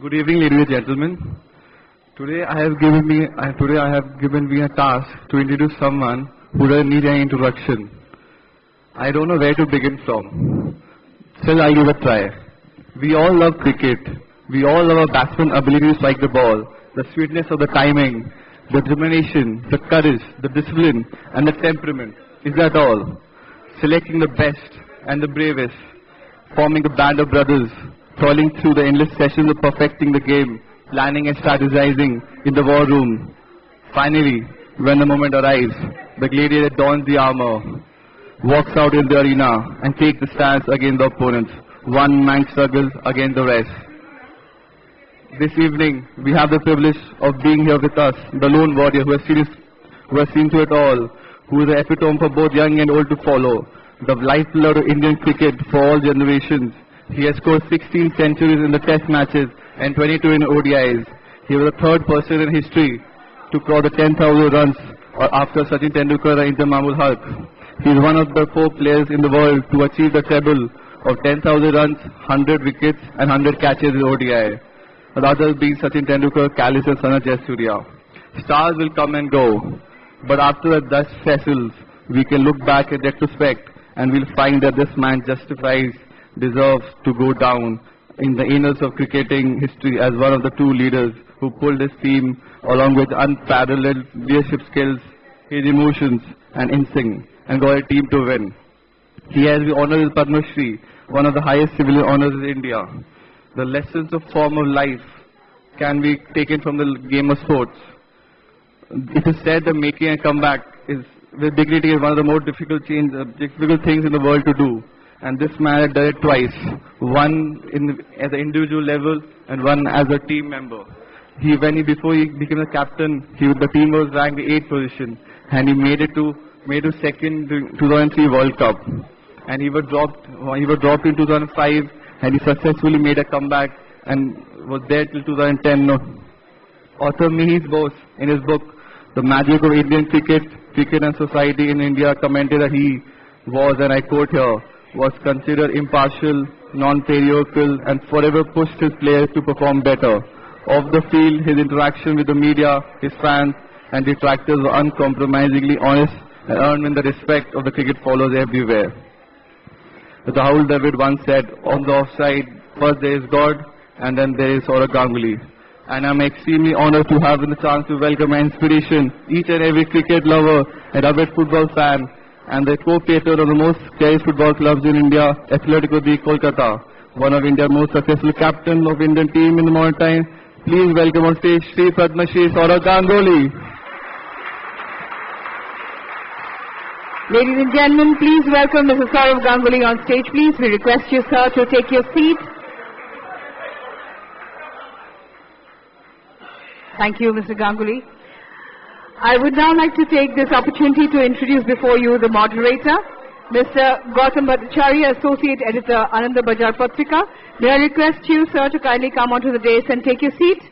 Good evening, ladies and gentlemen. Today I have given me a task to introduce someone who doesn't need any introduction. I don't know where to begin from. Still, I'll give it a try. We all love cricket. We all love our batsman's ability to strike the ball, the sweetness of the timing, the determination, the courage, the discipline, and the temperament. Is that all? Selecting the best and the bravest, forming a band of brothers, toiling through the endless sessions of perfecting the game, planning and strategizing in the war room. Finally, when the moment arrives, the gladiator dons the armor, walks out in the arena, and takes the stance against the opponents. One man struggles against the rest. This evening, we have the privilege of being here with us, the lone warrior who has seen to it all, who is the epitome for both young and old to follow, the lifeblood of Indian cricket for all generations. He has scored 16 centuries in the test matches and 22 in ODIs. He was the third person in history to cross the 10,000 runs after Sachin Tendulkar and Inter Mahmud Hulk. He is one of the 4 players in the world to achieve the treble of 10,000 runs, 100 wickets and 100 catches in ODI. The others being Sachin Tendulkar, Kallis and Sana Jayasuriya. Stars will come and go, but after the dust settles, we can look back in retrospect and we'll find that this man deserves to go down in the annals of cricketing history as one of the 2 leaders who pulled his team along with unparalleled leadership skills, his emotions and instinct, and got a team to win. He has been honored with Padma Shri, one of the highest civilian honors in India. The lessons of form of life can be taken from the game of sports. It is said that making a comeback with dignity is one of the more difficult things in the world to do. And this man had done it twice, one at the individual level and one as a team member. Before he became the captain, the team was ranked the 8th position, and he made it to second in 2003 World Cup. And he was dropped in 2005, and he successfully made a comeback and was there till 2010. Author Mihir Bose, in his book The Magic of Indian Cricket and Society in India, commented that he was, and I quote here, was considered impartial, non-parochial, and forever pushed his players to perform better. Off the field, his interaction with the media, his fans, and detractors were uncompromisingly honest and earned him the respect of the cricket followers everywhere. Rahul Dravid once said, on the offside, first there is God, and then there is Sourav Ganguly. And I'm extremely honored to have the chance to welcome my inspiration, each and every cricket lover and avid football fan, and the co-patron of the most cherished football clubs in India, Atletico de Kolkata, one of India's most successful captain of Indian team in the modern time. Please welcome on stage Shri Padma Shri Sourav Ganguly. Ladies and gentlemen, please welcome Mr. Sourav Ganguly on stage, please. We request you, sir, to take your seat. Thank you, Mr. Ganguly. I would now like to take this opportunity to introduce before you the moderator, Mr. Gautam Bhattacharya, Associate Editor, Ananda Bajar Patrika. May I request you, sir, to kindly come onto the dais and take your seat.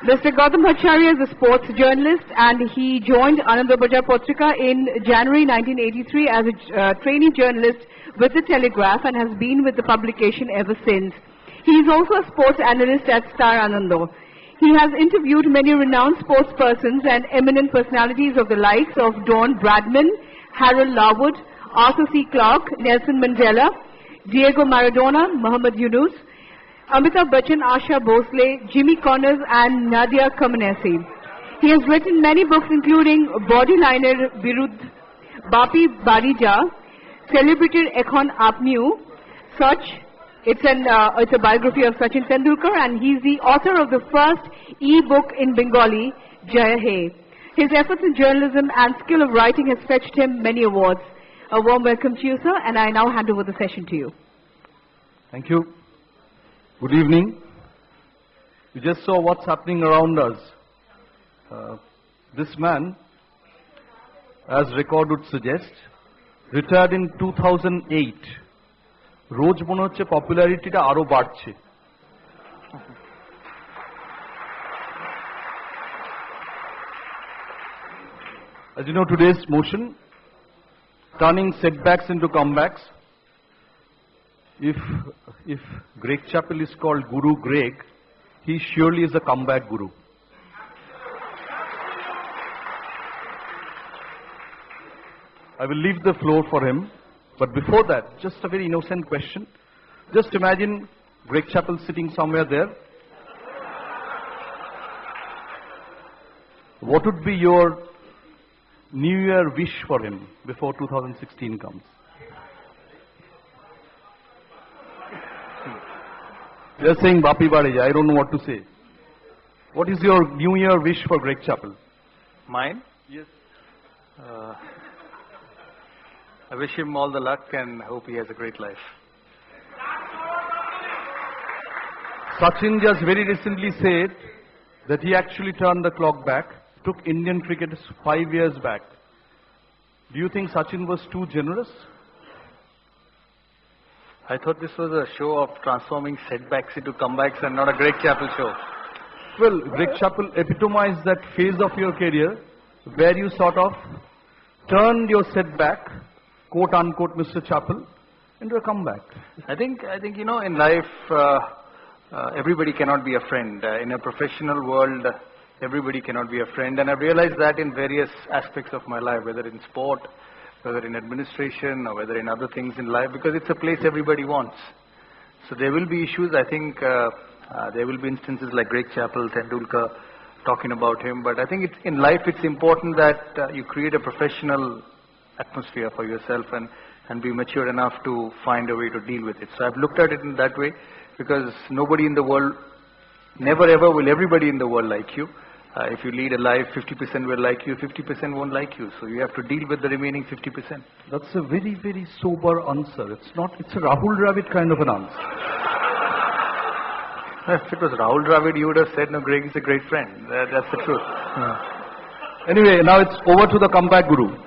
Mr. Gautam Bhattacharya is a sports journalist, and he joined Ananda Bajar Patrika in January 1983 as a trainee journalist with the Telegraph and has been with the publication ever since. He is also a sports analyst at Star Anando. He has interviewed many renowned sports persons and eminent personalities of the likes of Don Bradman, Harold Larwood, Arthur C. Clarke, Nelson Mandela, Diego Maradona, Muhammad Yunus, Amitabh Bachchan, Asha Bhosle, Jimmy Connors and Nadia Comaneci. He has written many books including Bodyliner Birudh, Bapi Barija, Celebrated Ekhon Apnew, Such. It's a biography of Sachin Tendulkar, and he's the author of the first e-book in Bengali, Jaya Hai. His efforts in journalism and skill of writing has fetched him many awards. A warm welcome to you, sir, and I now hand over the session to you. Thank you. Good evening. You just saw what's happening around us. This man, as record would suggest, retired in 2008. রোজ মনে হচ্ছে পপুলারিটিটা আরো বাড়ছে। As you know, today's motion, turning setbacks into comebacks. if Greg Chappell is called Guru Greg, he surely is a comeback guru. I will leave the floor for him, but before that, just a very innocent question. Just imagine Greg Chappell sitting somewhere there. What would be your New Year wish for him before 2016 comes? They're saying Bapi Badeja. I don't know what to say. What is your New Year wish for Greg Chappell? Mine? Yes. I wish him all the luck and hope he has a great life. Sachin just very recently said that he actually turned the clock back, took Indian cricket 5 years back. Do you think Sachin was too generous? I thought this was a show of transforming setbacks into comebacks and not a Greg Chappell show. Well, Greg Chappell epitomized that phase of your career where you sort of turned your setback, quote unquote, Mr. Chappell, into a comeback. I think you know, in life, everybody cannot be a friend. In a professional world, everybody cannot be a friend, and I've realized that in various aspects of my life, whether in sport, whether in administration, or whether in other things in life, because it's a place everybody wants. So there will be issues. I think there will be instances like Greg Chappell, Tendulkar, talking about him. But I think in life it's important that you create a professional atmosphere for yourself and be mature enough to find a way to deal with it. So I've looked at it in that way, because nobody in the world, never ever will everybody in the world like you. If you lead a life, 50% will like you, 50% won't like you. So you have to deal with the remaining 50%. That's a very, very sober answer. It's a Rahul Dravid kind of an answer. If it was Rahul Dravid, you would have said, no, Greg is a great friend. That's the truth. Anyway, now it's over to the comeback guru.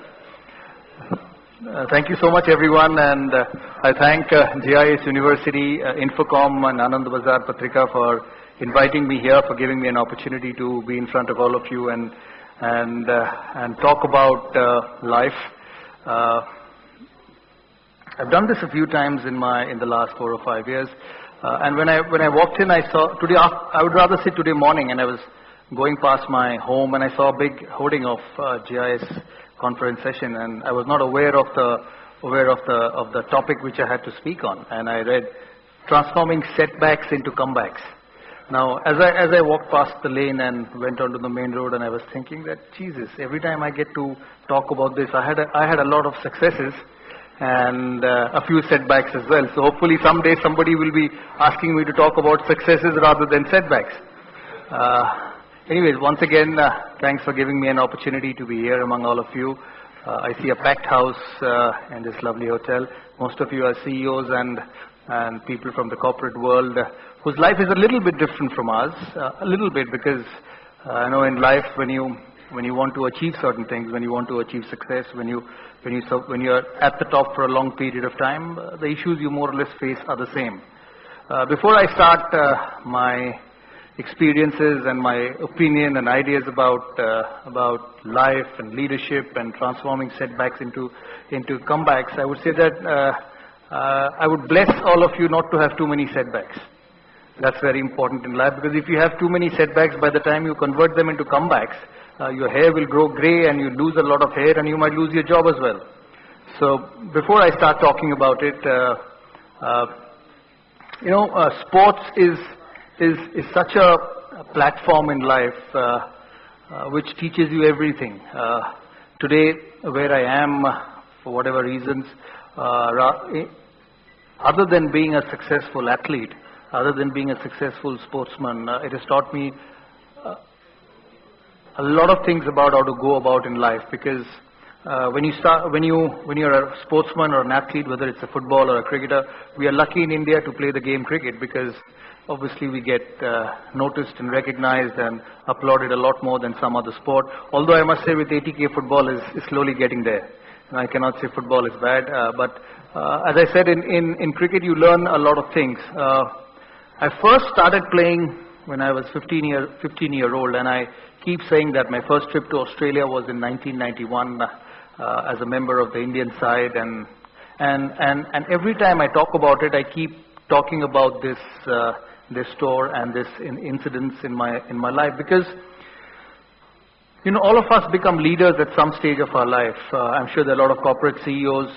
Thank you so much, everyone, and I thank GIS University, INFOCOM, and Anand Bazar Patrika for inviting me here, for giving me an opportunity to be in front of all of you and talk about life. I've done this a few times in the last 4 or 5 years, and when I walked in, I saw today. I would rather say today morning, and I was going past my home, and I saw a big hoarding of GIS conference session, and I was not aware of the topic which I had to speak on, and I read transforming setbacks into comebacks. Now, as I walked past the lane and went onto the main road, and I was thinking that, Jesus, every time I get to talk about this, I had a lot of successes and a few setbacks as well. So hopefully someday somebody will be asking me to talk about successes rather than setbacks. Anyways, once again, thanks for giving me an opportunity to be here among all of you. I see a packed house in this lovely hotel. Most of you are CEOs and people from the corporate world whose life is a little bit different from ours, a little bit, because I know in life when you want to achieve certain things, when you want to achieve success, when you're at the top for a long period of time, the issues you more or less face are the same. Before I start my experiences and my opinion and ideas about life and leadership and transforming setbacks into comebacks, I would say that I would bless all of you not to have too many setbacks. That's very important in life, because if you have too many setbacks, by the time you convert them into comebacks, your hair will grow grey and you lose a lot of hair and you might lose your job as well. So before I start talking about it, sports is such a platform in life which teaches you everything. Today, where I am, for whatever reasons, other than being a successful athlete, other than being a successful sportsman, it has taught me a lot of things about how to go about in life. Because when you're a sportsman or an athlete, whether it's a football or a cricketer, we are lucky in India to play the game cricket, because obviously we get noticed and recognized and applauded a lot more than some other sport. Although I must say with 80K football is slowly getting there. And I cannot say football is bad, but as I said, in cricket you learn a lot of things. I first started playing when I was 15 year old, and I keep saying that my first trip to Australia was in 1991 as a member of the Indian side, and And every time I talk about it, I keep talking about this tour and this incidents in my life, because all of us become leaders at some stage of our life. I'm sure there are a lot of corporate CEOs.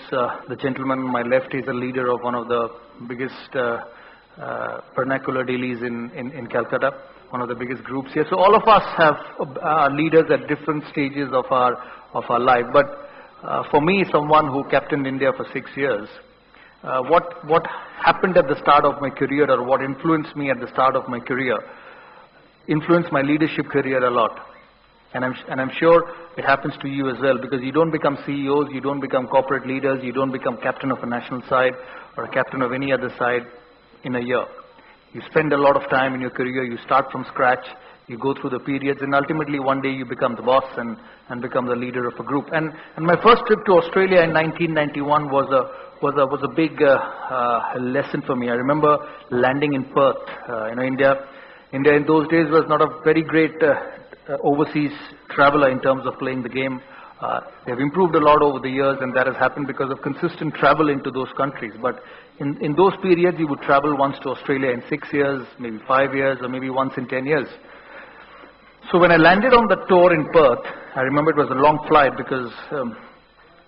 The gentleman on my left is a leader of one of the biggest vernacular dailies in Calcutta, one of the biggest groups here. So all of us are leaders at different stages of our life. But for me, someone who captained India for 6 years, what happened at the start of my career, or what influenced me at the start of my career, influenced my leadership career a lot. And I'm sure it happens to you as well, because you don't become CEOs, you don't become corporate leaders, you don't become captain of a national side or a captain of any other side in a year. You spend a lot of time in your career, you start from scratch, you go through the periods, and ultimately one day you become the boss and become the leader of a group. And my first trip to Australia in 1991 was a big lesson for me. I remember landing in Perth. India in those days was not a very great overseas traveler in terms of playing the game. They've improved a lot over the years, and that has happened because of consistent travel into those countries. But in those periods, you would travel once to Australia in 6 years, maybe 5 years, or maybe once in 10 years. So when I landed on the tour in Perth, I remember it was a long flight, because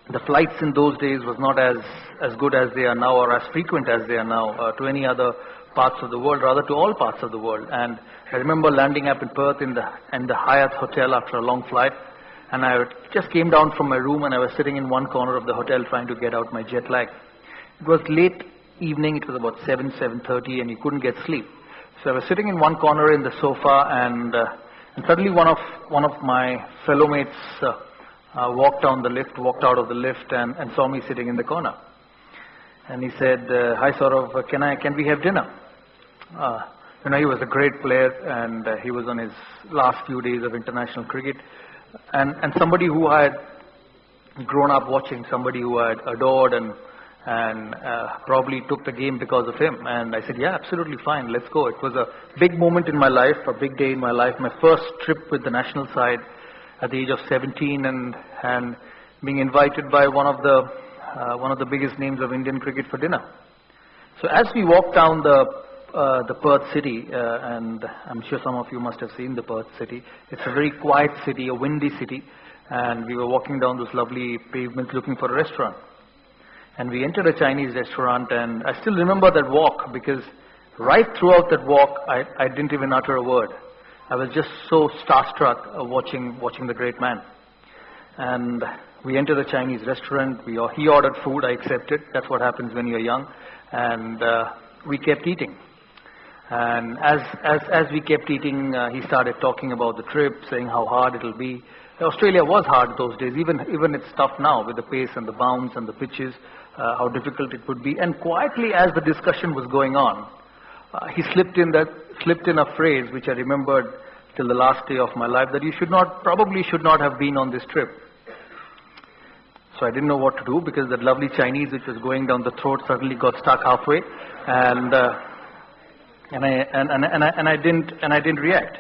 the flights in those days was not as good as they are now, or as frequent as they are now, to any other parts of the world, rather to all parts of the world. And I remember landing up in Perth in the Hyatt Hotel after a long flight, and I just came down from my room, and I was sitting in one corner of the hotel trying to get out my jet lag. It was late evening, it was about 7:30, and you couldn't get sleep. So I was sitting in one corner in the sofa, and suddenly one of my fellow mates walked out of the lift and saw me sitting in the corner. And he said, "Hi Sourav, can we have dinner?" He was a great player, and he was on his last few days of international cricket, and somebody who I had grown up watching, somebody who I had adored, and probably took the game because of him. And I said, "Yeah, absolutely fine, let's go." It was a big moment in my life, a big day in my life, my first trip with the national side at the age of 17, and being invited by one of the biggest names of Indian cricket for dinner. So as we walked down the Perth city, and I'm sure some of you must have seen the Perth city. It's a very quiet city, a windy city, and we were walking down those lovely pavements looking for a restaurant. And we entered a Chinese restaurant, and I still remember that walk, because right throughout that walk, I didn't even utter a word. I was just so starstruck watching the great man. And we entered a Chinese restaurant. He ordered food, I accepted. That's what happens when you're young. And we kept eating. And as we kept eating, he started talking about the trip, saying how hard it'll be. Australia was hard those days. Even it's tough now with the pace and the bounce and the pitches, how difficult it would be. And quietly, as the discussion was going on, he slipped in a phrase which I remembered till the last day of my life, that you probably should not have been on this trip. So I didn't know what to do, because that lovely Chinese which was going down the throat suddenly got stuck halfway, and I didn't react.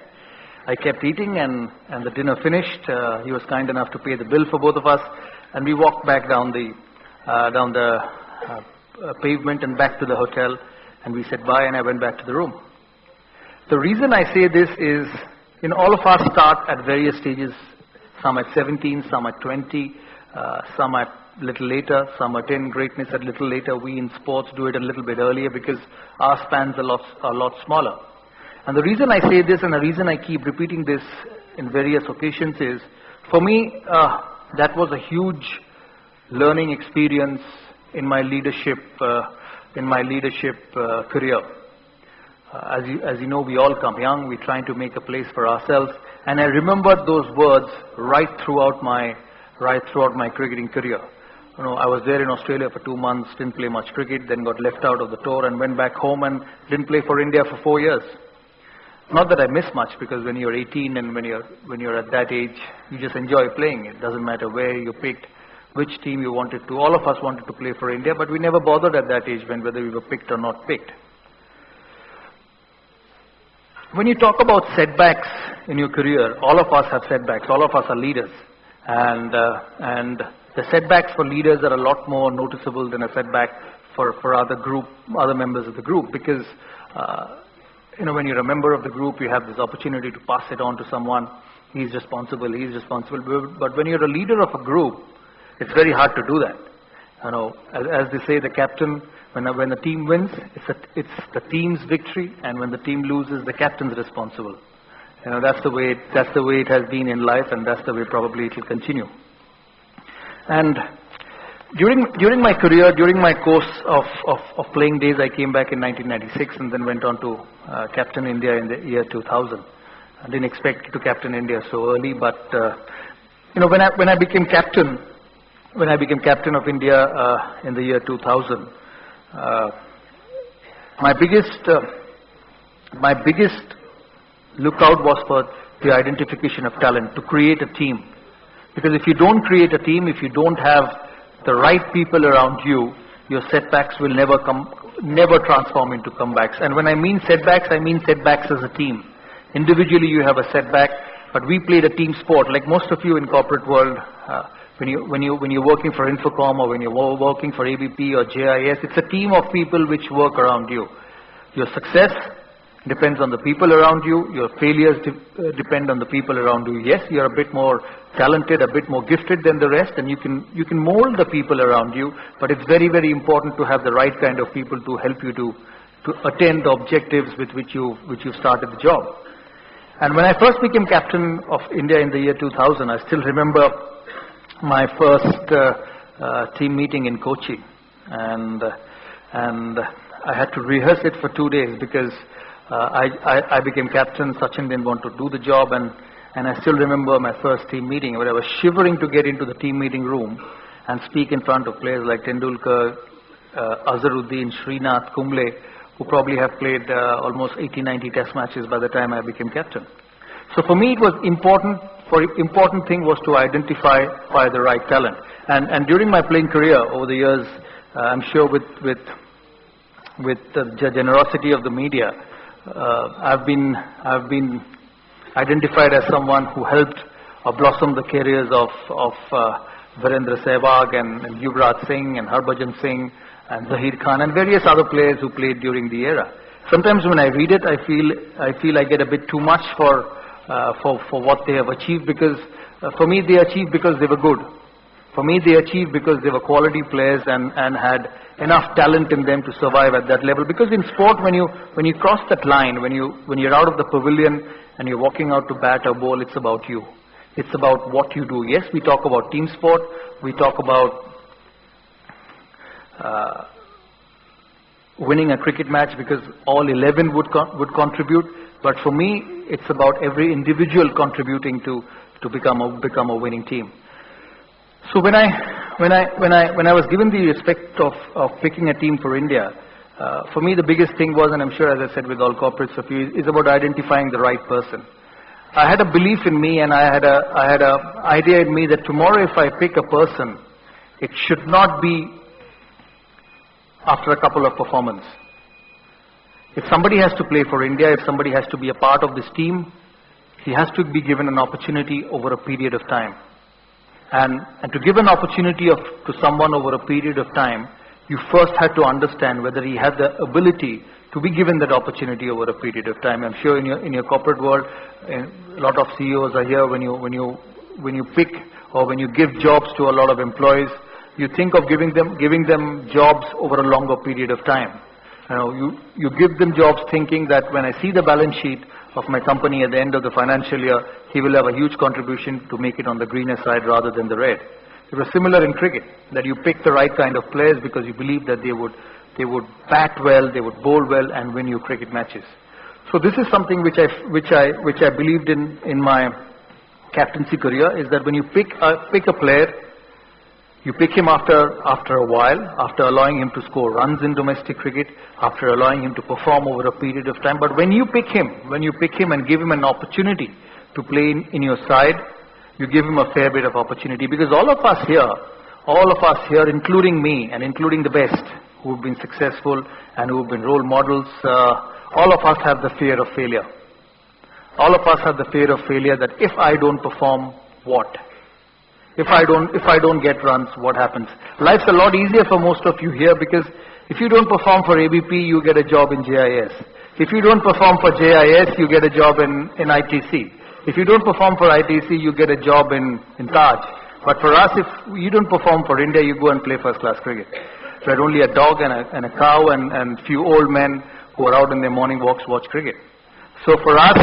I kept eating, and the dinner finished. He was kind enough to pay the bill for both of us, and we walked back down the pavement and back to the hotel, and we said bye, and I went back to the room. The reason I say this is, all of us start at various stages, some at 17, some at 20, some at little later, some attain greatness at little later. We in sports do it a little bit earlier, because our spans are a lot smaller. And the reason I say this, and the reason I keep repeating this in various occasions, is, for me, that was a huge learning experience in my leadership career. As you know, we all come young. We're trying to make a place for ourselves, and I remembered those words right throughout my cricketing career. I was there in Australia for 2 months, didn't play much cricket, then got left out of the tour and went back home and didn't play for India for 4 years. Not that I miss much, because when you're 18 and when you're at that age, you just enjoy playing. It doesn't matter where you picked, which team you wanted to. All of us wanted to play for India, but we never bothered at that age whether we were picked or not picked. When you talk about setbacks in your career, all of us have setbacks. All of us are leaders. and the setbacks for leaders are a lot more noticeable than a setback for other members of the group, because when you're a member of the group, you have this opportunity to pass it on to someone. He's responsible. But when you're a leader of a group, it's very hard to do that. As they say, the captain, when the team wins, it's the team's victory, and when the team loses, the captain's responsible. That's the way it has been in life, and that's the way probably it will continue. And during my career, during my course of playing days, I came back in 1996 and then went on to captain India in the year 2000. I didn't expect to captain India so early, but when I became captain of India in the year 2000, my biggest lookout was for the identification of talent, to create a team. Because if you don't create a team, if you don't have the right people around you, your setbacks will never transform into comebacks. And when I mean setbacks as a team. Individually you have a setback, but we played a team sport. Like most of you in corporate world, when you're working for INFOCOM, or when you're working for ABP or JIS, it's a team of people which work around you. Your success depends on the people around you. Your failures depend on the people around you. Yes, you're a bit more talented, a bit more gifted than the rest, and you can mold the people around you, but it's very, very important to have the right kind of people to help you to attain the objectives with which you started the job. And when I first became captain of India in the year 2000, I still remember my first team meeting in Kochi, and I had to rehearse it for 2 days because I became captain. Sachin didn't want to do the job, and I still remember my first team meeting where I was shivering to get into the team meeting room and speak in front of players like Tendulkar, Azharuddin, Srinath, Kumble, who probably have played almost 80-90 test matches by the time I became captain. So for me it was important thing was to identify the right talent. And during my playing career over the years, I'm sure with the generosity of the media, I've been identified as someone who helped blossom the careers of Virendra Sehwag and Yuvraj Singh and Harbhajan Singh and Zahir Khan and various other players who played during the era. Sometimes when I read it, I feel I get a bit too much for what they have achieved, because for me they achieved because they were good. For me they achieved because they were quality players and had enough talent in them to survive at that level. Because in sport, when you cross that line, when you're out of the pavilion and you're walking out to bat or bowl, it's about you. It's about what you do. Yes, we talk about team sport. We talk about winning a cricket match because all 11 would contribute. But for me, it's about every individual contributing to become a winning team. So when I was given the respect of picking a team for India, for me the biggest thing was, and I'm sure as I said with all corporates of you, is about identifying the right person. I had a belief in me, and I had a idea in me that tomorrow if I pick a person, it should not be after a couple of performances. If somebody has to play for India, if somebody has to be a part of this team, he has to be given an opportunity over a period of time. And to give an opportunity to someone over a period of time, you first had to understand whether he had the ability to be given that opportunity over a period of time. I'm sure in your corporate world, a lot of CEOs are here. When you pick or when you give jobs to a lot of employees, you think of giving them jobs over a longer period of time. You give them jobs thinking that when I see the balance sheet of my company at the end of the financial year, he will have a huge contribution to make it on the greener side rather than the red. It was similar in cricket, that you pick the right kind of players because you believe that they would bat well, they would bowl well and win you cricket matches. So this is something which I believed in my captaincy career, is that when you pick a player, you pick him after a while, after allowing him to score runs in domestic cricket, after allowing him to perform over a period of time. But when you pick him and give him an opportunity to play in your side, you give him a fair bit of opportunity. Because all of us here, including me and including the best who have been successful and who have been role models, all of us have the fear of failure. All of us have the fear of failure, that if I don't perform, what? If I don't get runs, what happens? Life's a lot easier for most of you here because if you don't perform for ABP, you get a job in JIS. If you don't perform for JIS, you get a job in ITC. If you don't perform for ITC, you get a job in Taj. But for us, if you don't perform for India, you go and play first-class cricket. We had only a dog and a cow and few old men who are out in their morning walks watch cricket. So for us,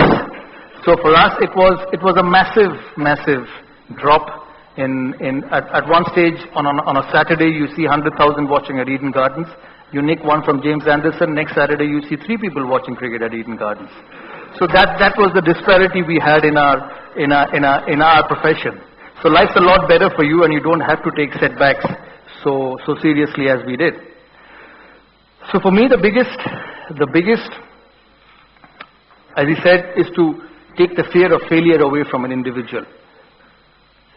it was a massive drop. At one stage on a Saturday, you see 100,000 watching at Eden Gardens. You nick one from James Anderson. Next Saturday, you see 3 people watching cricket at Eden Gardens. So that was the disparity we had in our profession. So life's a lot better for you, and you don't have to take setbacks so seriously as we did. So for me, the biggest, as he said, is to take the fear of failure away from an individual.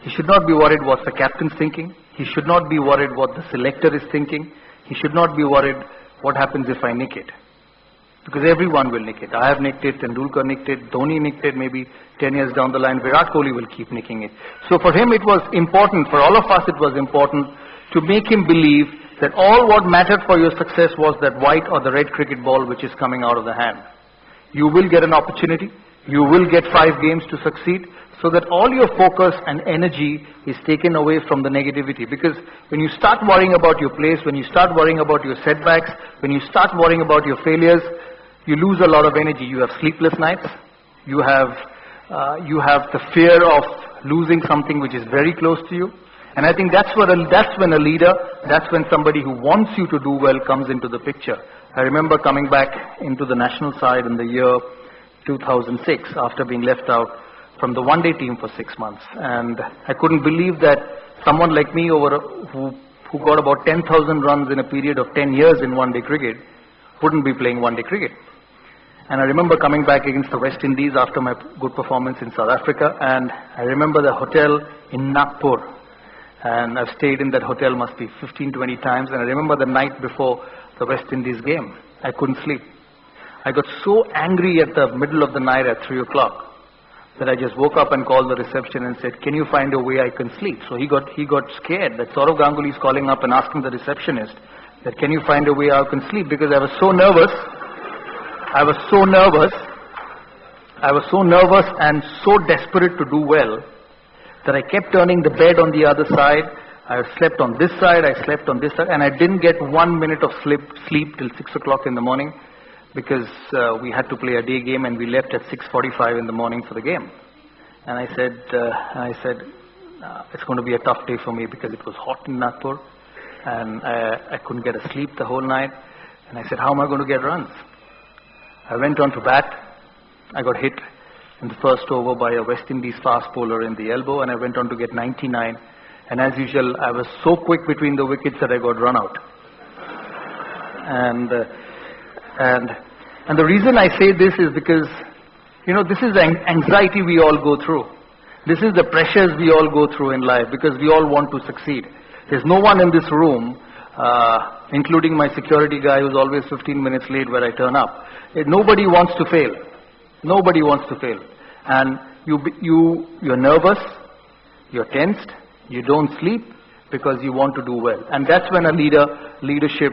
He should not be worried what the captain's thinking. He should not be worried what the selector is thinking. He should not be worried what happens if I nick it. Because everyone will nick it. I have nicked it, Tendulkar nicked it, Dhoni nicked it, maybe 10 years down the line, Virat Kohli will keep nicking it. So for him it was important, for all of us it was important to make him believe that all what mattered for your success was that white or the red cricket ball which is coming out of the hand. You will get an opportunity. You will get 5 games to succeed, so that all your focus and energy is taken away from the negativity. Because when you start worrying about your place, when you start worrying about your setbacks, when you start worrying about your failures, you lose a lot of energy. You have sleepless nights. You have the fear of losing something which is very close to you. And I think that's when a leader, that's when somebody who wants you to do well comes into the picture. I remember coming back into the national side in the year 2006 after being left out from the one-day team for 6 months. And I couldn't believe that someone like me who got about 10,000 runs in a period of 10 years in one-day cricket wouldn't be playing one-day cricket. And I remember coming back against the West Indies after my good performance in South Africa, and I remember the hotel in Nagpur. And I've stayed in that hotel must be 15, 20 times, and I remember the night before the West Indies game. I couldn't sleep. I got so angry at the middle of the night at 3 o'clock that I just woke up and called the reception and said, "Can you find a way I can sleep?" So he got scared that Sourav Ganguly is calling up and asking the receptionist that, "Can you find a way I can sleep?" Because I was so nervous. I was so nervous and so desperate to do well that I kept turning the bed on the other side. I slept on this side, I slept on this side, and I didn't get 1 minute of sleep till 6 o'clock in the morning, because we had to play a day game and we left at 6:45 in the morning for the game. And I said, it's going to be a tough day for me because it was hot in Nagpur and I couldn't get a sleep the whole night. And I said, how am I going to get runs? I went on to bat. I got hit in the first over by a West Indies fast bowler in the elbow, and I went on to get 99. And as usual, I was so quick between the wickets that I got run out. And the reason I say this is because, this is the anxiety we all go through. This is the pressures we all go through in life because we all want to succeed. There's no one in this room, including my security guy who's always 15 minutes late where I turn up. Nobody wants to fail. Nobody wants to fail. And you're nervous, you're tensed, you don't sleep because you want to do well. And that's when leadership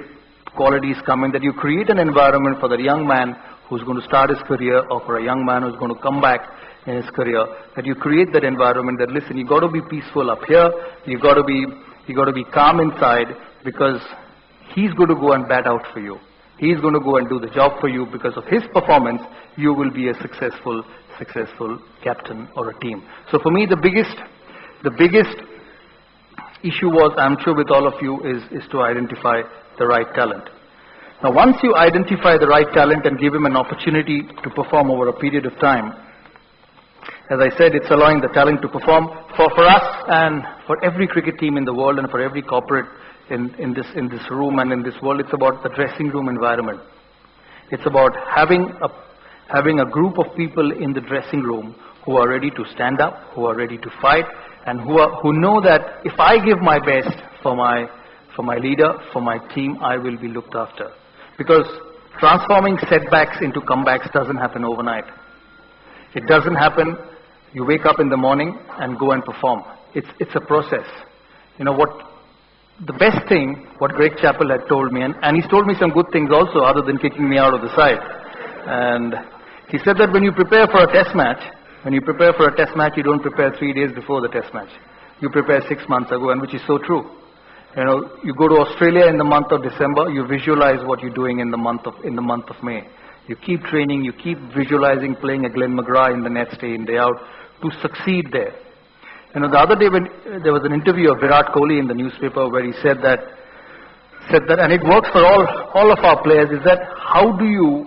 qualities come in, that you create an environment for that young man who's going to start his career, or for a young man who's going to come back in his career, that you create that environment that, listen, you got to be peaceful up here, you got to be calm inside, because he's going to go and bat out for you. He's going to go and do the job for you. Because of his performance, you will be a successful captain or a team. So for me, the biggest issue was, I'm sure with all of you, is to identify the right talent. Now, once you identify the right talent and give him an opportunity to perform over a period of time, as I said, it's allowing the talent to perform. For us and for every cricket team in the world and for every corporate in this room and in this world, it's about the dressing room environment. It's about having a group of people in the dressing room who are ready to stand up, who are ready to fight, and who know that if I give my best for my leader, for my team, I will be looked after. Because transforming setbacks into comebacks doesn't happen overnight. It doesn't happen, you wake up in the morning and go and perform. it's a process. You know what? The best thing, what Greg Chappell had told me, and he's told me some good things also, other than kicking me out of the side. And he said that when you prepare for a test match, you don't prepare 3 days before the test match. You prepare 6 months ago, and which is so true. You know, you go to Australia in the month of December, you visualize what you're doing in the month of May. You keep training, you keep visualizing playing a Glenn McGrath in the nets day in, day out to succeed there. You know, the other day when there was an interview of Virat Kohli in the newspaper where he said that, and it works for all of our players, is that how do you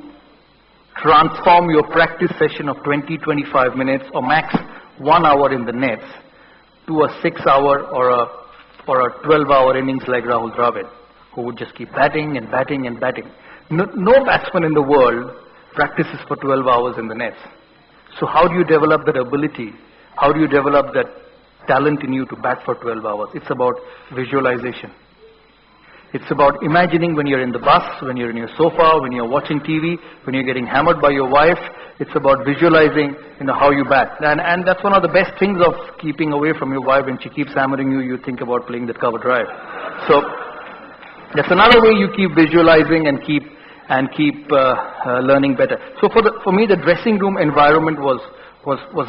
transform your practice session of 20-25 minutes or max 1 hour in the nets to a 6-hour or a 12-hour innings like Rahul Dravid, who would just keep batting and batting and batting. No batsman in the world practices for 12 hours in the nets. So how do you develop that ability? How do you develop that talent in you to bat for 12 hours? It's about visualization. It's about imagining when you're in the bus, when you're in your sofa, when you're watching TV, when you're getting hammered by your wife. It's about visualizing, you know, how you bat. And that's one of the best things of keeping away from your wife. When she keeps hammering you, you think about playing that cover drive. So that's another way you keep visualizing and keep learning better. So for me, the dressing room environment was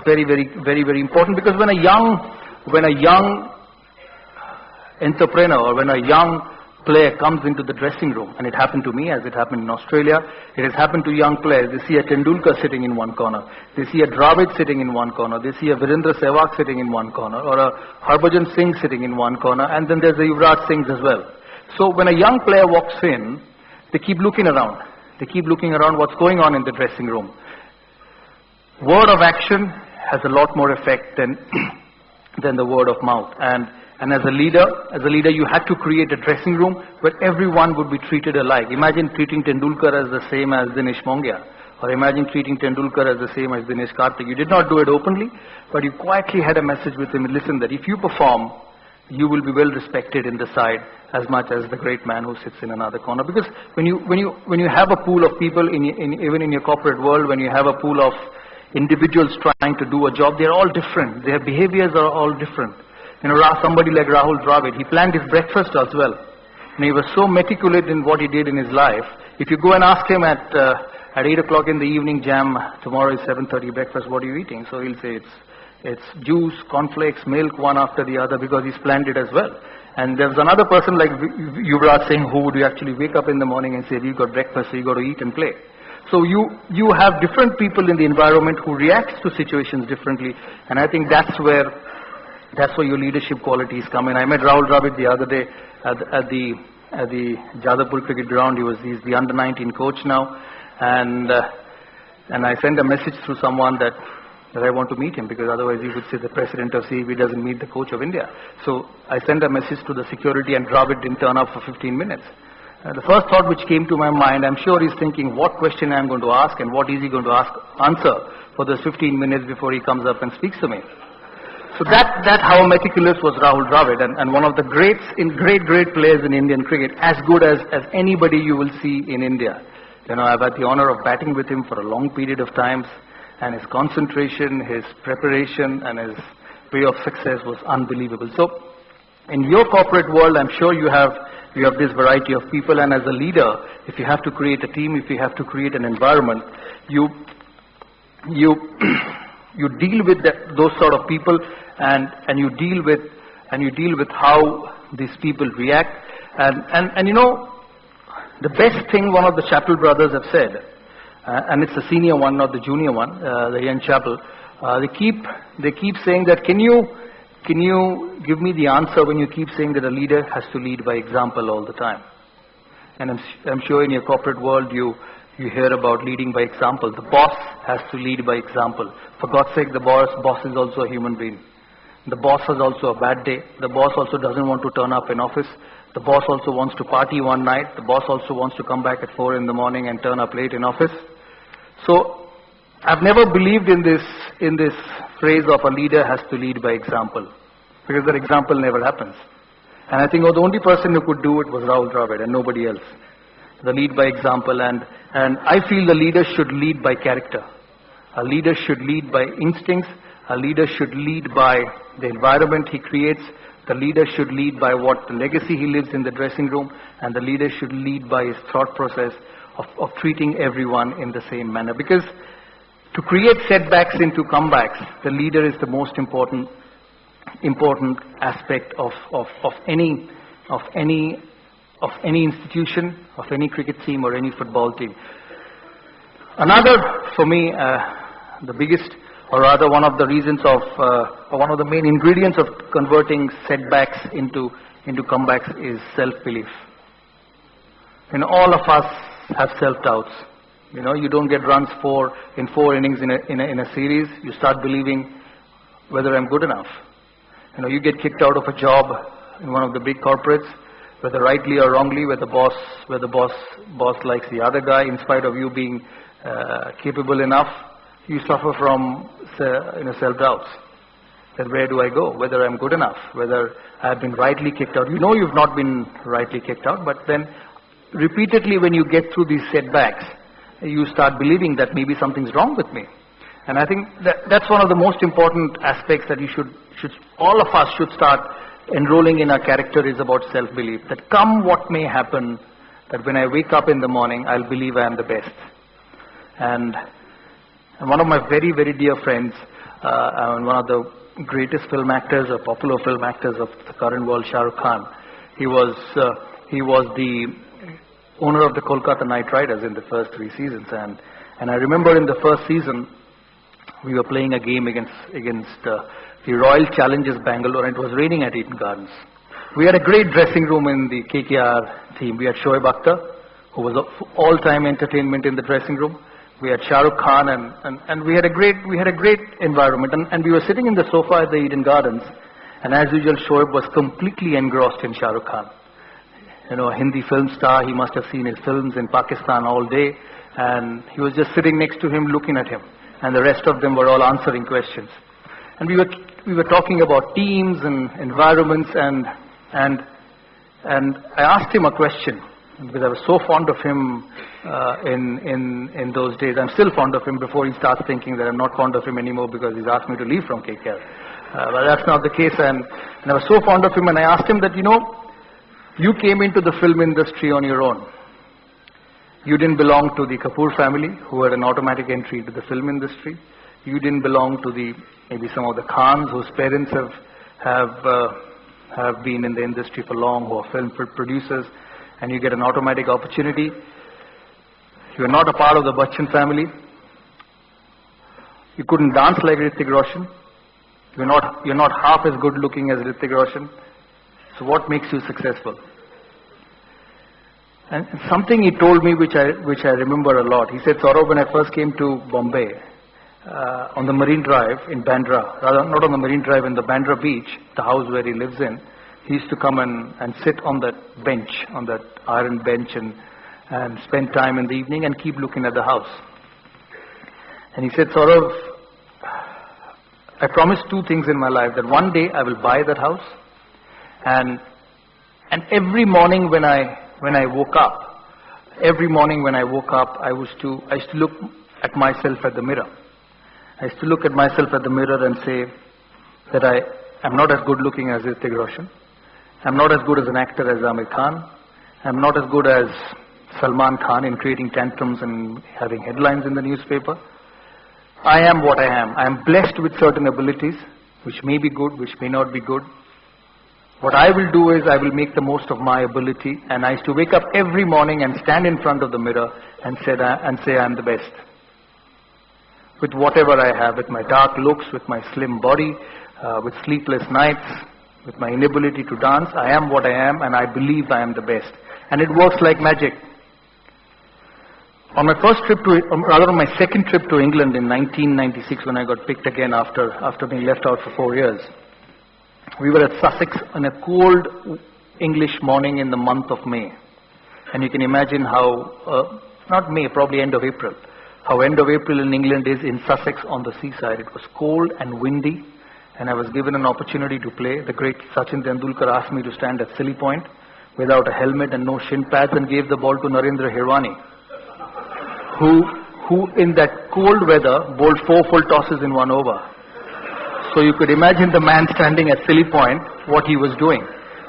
very, very, very, very important, because when a young entrepreneur or when a young player comes into the dressing room, and it happened to me as it happened in Australia, it has happened to young players. They see a Tendulkar sitting in one corner, they see a Dravid sitting in one corner, they see a Virendra Sehwag sitting in one corner, or a Harbhajan Singh sitting in one corner, and then there's the Yuvraj Singhs as well. So when a young player walks in, they keep looking around. They keep looking around what's going on in the dressing room. Word of action has a lot more effect than the word of mouth. And as a leader, you had to create a dressing room where everyone would be treated alike. Imagine treating Tendulkar as the same as Dinesh Mongia, or imagine treating Tendulkar as the same as Dinesh Karthik. You did not do it openly, but you quietly had a message with him. Listen, that if you perform, you will be well respected in the side as much as the great man who sits in another corner. Because when you have a pool of people even in your corporate world, when you have a pool of individuals trying to do a job, they're all different. Their behaviors are all different. You know, somebody like Rahul Dravid, he planned his breakfast as well. And he was so meticulous in what he did in his life. If you go and ask him at 8 o'clock in the evening, Jam, tomorrow is 7:30 breakfast, what are you eating? So he'll say it's juice, cornflakes, milk, one after the other, because he's planned it as well. And there's another person like Yuvraj Singh who would actually wake up in the morning and say, we've got breakfast, so you got to eat and play. So you have different people in the environment who react to situations differently, and I think that's where your leadership qualities come in. I met Rahul Dravid the other day at the Jadavpur cricket ground. He's the under-19 coach now, and I sent a message through someone that I want to meet him, because otherwise he would say the president of CEB doesn't meet the coach of India. So I sent a message to the security, and Dravid didn't turn up for 15 minutes. The first thought which came to my mind, I'm sure he's thinking, what question I'm going to ask and what is he going to answer for those 15 minutes before he comes up and speaks to me. So that how meticulous was Rahul Dravid, and one of the great players in Indian cricket, as good as anybody you will see in India. You know, I've had the honor of batting with him for a long period of times, and his concentration, his preparation, and his way of success was unbelievable. So in your corporate world, I'm sure you have this variety of people, and as a leader, if you have to create a team, if you have to create an environment, you deal with those sort of people, and you deal with how these people react, and you know, the best thing one of the Chappell brothers have said, and it's the senior one, not the junior one, the young Chappell, they keep saying that, can you give me the answer when you keep saying that a leader has to lead by example all the time? And I'm sure in your corporate world you hear about leading by example. The boss has to lead by example. For God's sake, the boss is also a human being. The boss has also a bad day. The boss also doesn't want to turn up in office. The boss also wants to party one night. The boss also wants to come back at 4 in the morning and turn up late in office. So I've never believed in this phrase of a leader has to lead by example, because that example never happens. And I think the only person who could do it was Rahul Dravid and nobody else. The lead by example, and I feel the leader should lead by character. A leader should lead by instincts. A leader should lead by the environment he creates. The leader should lead by what the legacy he lives in the dressing room, and the leader should lead by his thought process of treating everyone in the same manner. Because to create setbacks into comebacks, the leader is the most important aspect of any institution, of any cricket team or any football team. Another, for me, the biggest, or rather one of the reasons of, or one of the main ingredients of converting setbacks into comebacks is self-belief. And all of us have self-doubts. You know, you don't get runs in 4 innings in a series. You start believing whether I'm good enough. You know, you get kicked out of a job in one of the big corporates, whether rightly or wrongly, where the boss likes the other guy, in spite of you being capable enough. You suffer from self-doubts. That where do I go? Whether I'm good enough, whether I've been rightly kicked out. You know you've not been rightly kicked out, but then repeatedly when you get through these setbacks, you start believing that maybe something's wrong with me. And I think that's one of the most important aspects that you should all of us should start enrolling in our character, is about self-belief. That come what may happen, that when I wake up in the morning, I'll believe I am the best. And one of my very, very dear friends, and one of the greatest film actors or popular film actors of the current world, Shah Rukh Khan, he was the owner of the Kolkata Knight Riders in the first 3 seasons. And I remember in the first season, we were playing a game against the Royal Challengers Bangalore, and it was raining at Eden Gardens. We had a great dressing room in the KKR team. We had Shoaib Akhtar, who was all-time entertainment in the dressing room. We had Shah Rukh Khan, and we had a great environment. And we were sitting in the sofa at the Eden Gardens, and as usual, Shoaib was completely engrossed in Shah Rukh Khan. You know, a Hindi film star. He must have seen his films in Pakistan all day, and he was just sitting next to him, looking at him, and the rest of them were all answering questions. And we were talking about teams and environments, and I asked him a question, because I was so fond of him in those days. I'm still fond of him before he starts thinking that I'm not fond of him anymore because he's asked me to leave from KKR. But that's not the case, and I was so fond of him, and I asked him that, you know, you came into the film industry on your own. You didn't belong to the Kapoor family, who had an automatic entry into the film industry. You didn't belong to maybe some of the Khans, whose parents have been in the industry for long, who are film producers, and you get an automatic opportunity. You are not a part of the Bachchan family. You couldn't dance like Hrithik Roshan. You're not half as good looking as Hrithik Roshan. So what makes you successful? And something he told me which I remember a lot. He said, Sourav, when I first came to Bombay, on the Marine Drive in Bandra, rather not on the Marine Drive, in the Bandra beach, the house where he lives in, he used to come and sit on that bench, on that iron bench, and spend time in the evening and keep looking at the house. And he said, Sourav, I promised 2 things in my life, that one day I will buy that house, and every morning when I woke up, I used to look at myself at the mirror. I used to look at myself at the mirror and say that I am not as good looking as Hrithik Roshan. I'm not as good as an actor as Amir Khan. I'm not as good as Salman Khan in creating tantrums and having headlines in the newspaper. I am what I am. I am blessed with certain abilities, which may be good, which may not be good. What I will do is I will make the most of my ability, and I used to wake up every morning and stand in front of the mirror and say I'm the best. With whatever I have, with my dark looks, with my slim body, with sleepless nights, with my inability to dance, I am what I am, and I believe I am the best. And it works like magic. On my on my second trip to England in 1996, when I got picked again after being left out for 4 years, we were at Sussex on a cold English morning in the month of May. And you can imagine how, not May, probably end of April, how end of April in England is in Sussex on the seaside. It was cold and windy, and I was given an opportunity to play. The great Sachin Tendulkar asked me to stand at Silly Point without a helmet and no shin pads, and gave the ball to Narendra Hirwani, who in that cold weather bowled 4 full tosses in 1 over. So you could imagine the man standing at silly point, what he was doing.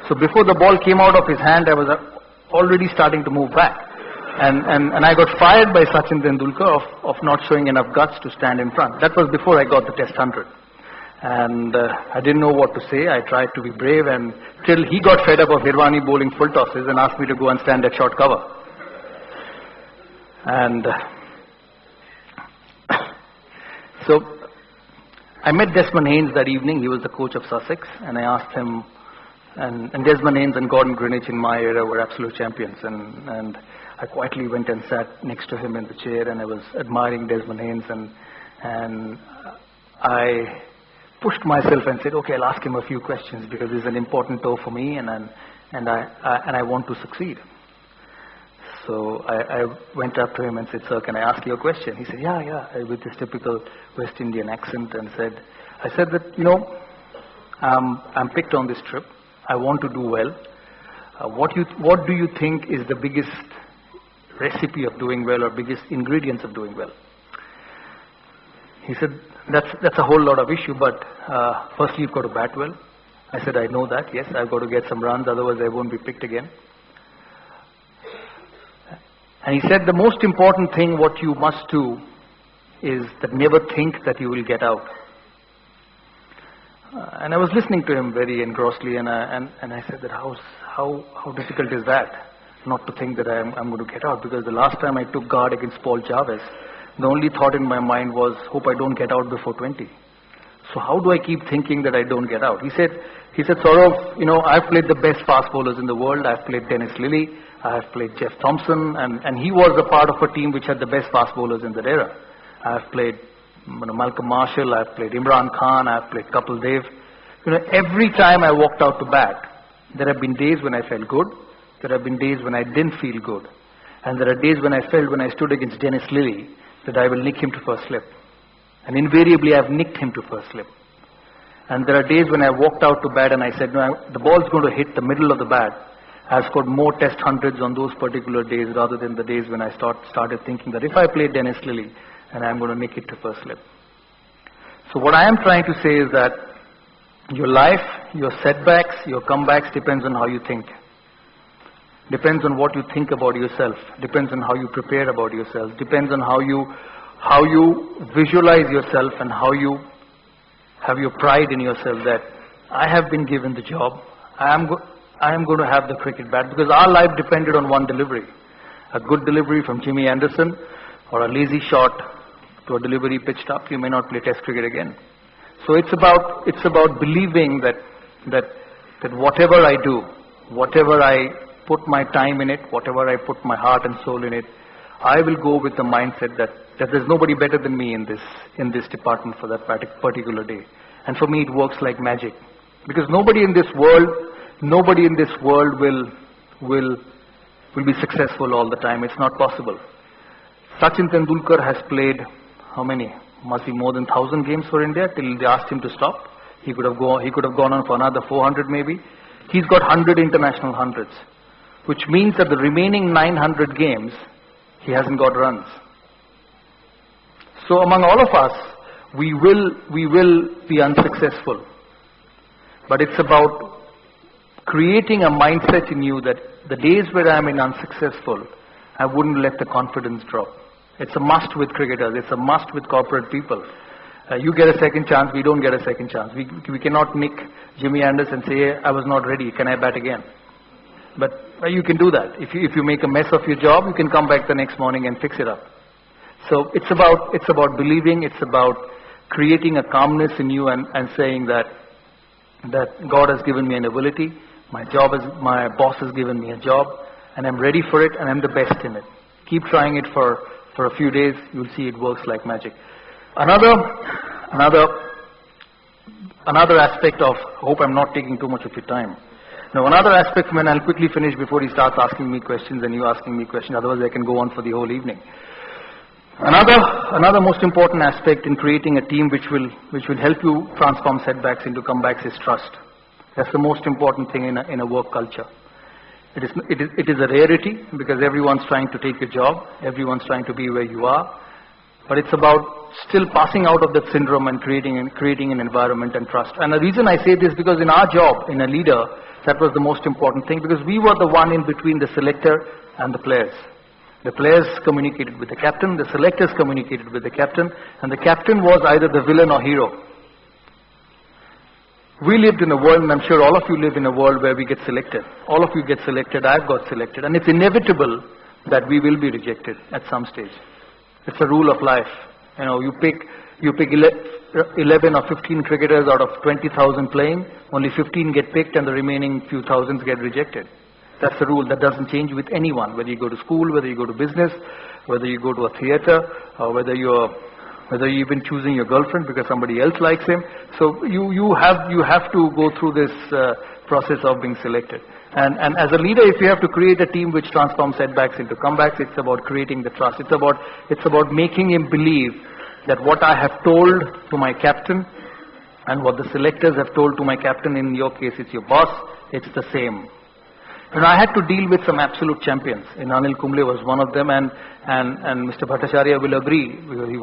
So before the ball came out of his hand, I was already starting to move back. And I got fired by Sachin Tendulkar of not showing enough guts to stand in front. That was before I got the Test 100. And I didn't know what to say. I tried to be brave, and till he got fed up of Hirwani bowling full tosses and asked me to go and stand at short cover. And so I met Desmond Haynes that evening. He was the coach of Sussex, and I asked him, and Desmond Haynes and Gordon Greenwich in my era were absolute champions, and I quietly went and sat next to him in the chair, and I was admiring Desmond Haynes, and I pushed myself and said, okay, I'll ask him a few questions because this is an important tour for me, and I want to succeed. So I went up to him and said, sir, can I ask you a question? He said, yeah, with this typical West Indian accent, and I said that, you know, I'm picked on this trip. I want to do well. What do you think is the biggest recipe of doing well, or biggest ingredients of doing well? He said, that's a whole lot of issue, but firstly you've got to bat well. I said, I know that, yes, I've got to get some runs, otherwise I won't be picked again. And he said, the most important thing what you must do is that never think that you will get out. And I was listening to him very engrossly, and I said that how difficult is that, not to think that I'm going to get out, because the last time I took guard against Paul Jarvis, the only thought in my mind was, hope I don't get out before 20. So how do I keep thinking that I don't get out? He said, Sourav, you know, I've played the best fast bowlers in the world. I've played Dennis Lillee, I've played Jeff Thompson, and he was a part of a team which had the best fast bowlers in that era. I've played Malcolm Marshall, I've played Imran Khan, I've played Kapil Dev. You know, every time I walked out to bat, there have been days when I felt good, there have been days when I didn't feel good, and there are days when I felt, when I stood against Dennis Lillee, that I will nick him to first slip. And invariably I've nicked him to first slip. And there are days when I walked out to bat and I said, no, the ball's going to hit the middle of the bat. I've scored more Test 100s on those particular days rather than the days when I started thinking that if I play Dennis Lillee, and I'm going to nick it to first slip. So what I am trying to say is that your life, your setbacks, your comebacks depends on how you think. Depends on what you think about yourself. Depends on how you prepare about yourself. Depends on how you visualize yourself, and how you have your pride in yourself that I have been given the job. I am going to have the cricket bat, because our life depended on one delivery. A good delivery from Jimmy Anderson, or a lazy shot to a delivery pitched up, you may not play Test cricket again. So it's about believing that whatever I do, whatever I put my time in it, whatever I put my heart and soul in it, I will go with the mindset that there's nobody better than me in this department for that particular day. And for me it works like magic. Because nobody in this world will be successful all the time. It's not possible. Sachin Tendulkar has played, how many? Must be more than 1,000 games for India till they asked him to stop. He could have gone on for another 400 maybe. He's got 100 international hundreds, which means that the remaining 900 games, he hasn't got runs. So among all of us, we will be unsuccessful. But it's about creating a mindset in you that the days where I'm unsuccessful, I wouldn't let the confidence drop. It's a must with cricketers. It's a must with corporate people. You get a second chance, we don't get a second chance. We cannot nick Jimmy Anderson and say, I was not ready, can I bat again? But you can do that. If you make a mess of your job, you can come back the next morning and fix it up. So it's about believing, it's about creating a calmness in you and saying that God has given me an ability, my boss has given me a job, and I'm ready for it, and I'm the best in it. Keep trying it for a few days, you'll see it works like magic. Another aspect of, I hope I'm not taking too much of your time. Now another aspect, and I'll quickly finish before he starts asking me questions and you asking me questions, otherwise I can go on for the whole evening. Another most important aspect in creating a team which will help you transform setbacks into comebacks is trust. That's the most important thing in a work culture. It is a rarity because everyone's trying to take your job, everyone's trying to be where you are. but it's about still passing out of that syndrome and creating an environment and trust. And the reason I say this, because in our job, in a leader, that was the most important thing, because we were the one in between the selector and the players. The players communicated with the captain, the selectors communicated with the captain, and the captain was either the villain or hero. We lived in a world, and I'm sure all of you live in a world where we get selected. All of you get selected, I've got selected, and it's inevitable that we will be rejected at some stage. It's a rule of life. You know, you pick 11 or 15 cricketers out of 20,000 playing, only 15 get picked and the remaining few thousands get rejected. That's the rule. That doesn't change with anyone, whether you go to school, whether you go to business, whether you go to a theater, or whether you're even choosing your girlfriend because somebody else likes him. So you have to go through this process of being selected. And as a leader, if you have to create a team which transforms setbacks into comebacks, it's about creating the trust. It's about making him believe that what I have told to my captain and what the selectors have told to my captain, in your case it's your boss, it's the same. And I had to deal with some absolute champions. And Anil Kumble was one of them, and Mr. Bhattacharya will agree, because he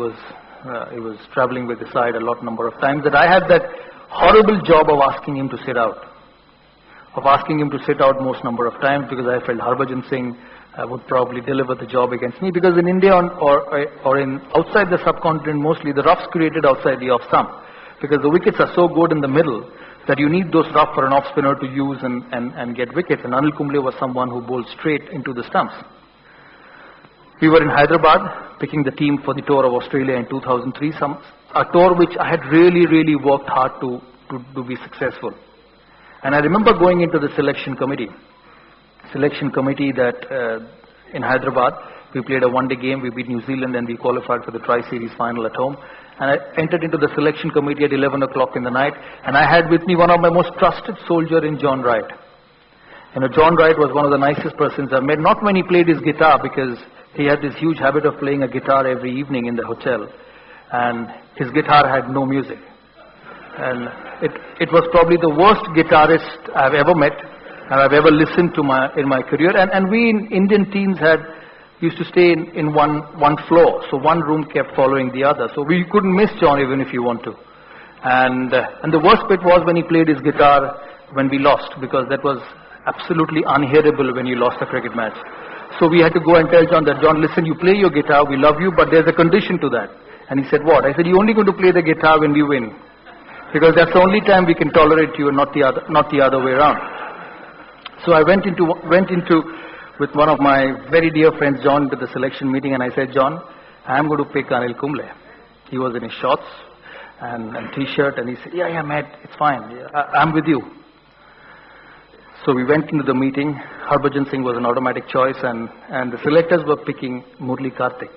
was traveling with the side a number of times, that I had that horrible job of asking him to sit out. Most number of times, because I felt Harbhajan Singh would probably deliver the job against me, because in India or in outside the subcontinent mostly, the roughs created outside the off stump, because the wickets are so good in the middle that you need those rough for an off spinner to use and get wickets. And Anil Kumble was someone who bowled straight into the stumps. We were in Hyderabad picking the team for the tour of Australia in 2003, a tour which I had really worked hard to be successful. And I remember going into the selection committee that in Hyderabad, we played a one-day game, we beat New Zealand, and we qualified for the Tri-Series final at home. And I entered into the selection committee at 11 o'clock in the night, and I had with me one of my most trusted soldiers in John Wright. You know, John Wright was one of the nicest persons I've met, not when he played his guitar, because he had this huge habit of playing a guitar every evening in the hotel, and his guitar had no music. And it was probably the worst guitarist I've ever met, and I've ever listened to in my career. And we in Indian teams used to stay in one floor, so one room kept following the other. So we couldn't miss John even if you want to. And the worst bit was when he played his guitar when we lost, because that was absolutely unhearable when you lost a cricket match. So we had to go and tell John that, John, listen, you play your guitar, we love you, but there's a condition to that. And he said, what? I said, you're only going to play the guitar when we win, because that's the only time we can tolerate you, and not the other way around. So I went into with one of my very dear friends, John, to the selection meeting, and I said, John, I'm going to pick Anil Kumble. He was in his shorts and t-shirt, and he said, yeah, Matt, it's fine. I'm with you. So we went into the meeting. Harbhajan Singh was an automatic choice, and the selectors were picking Murli Karthik,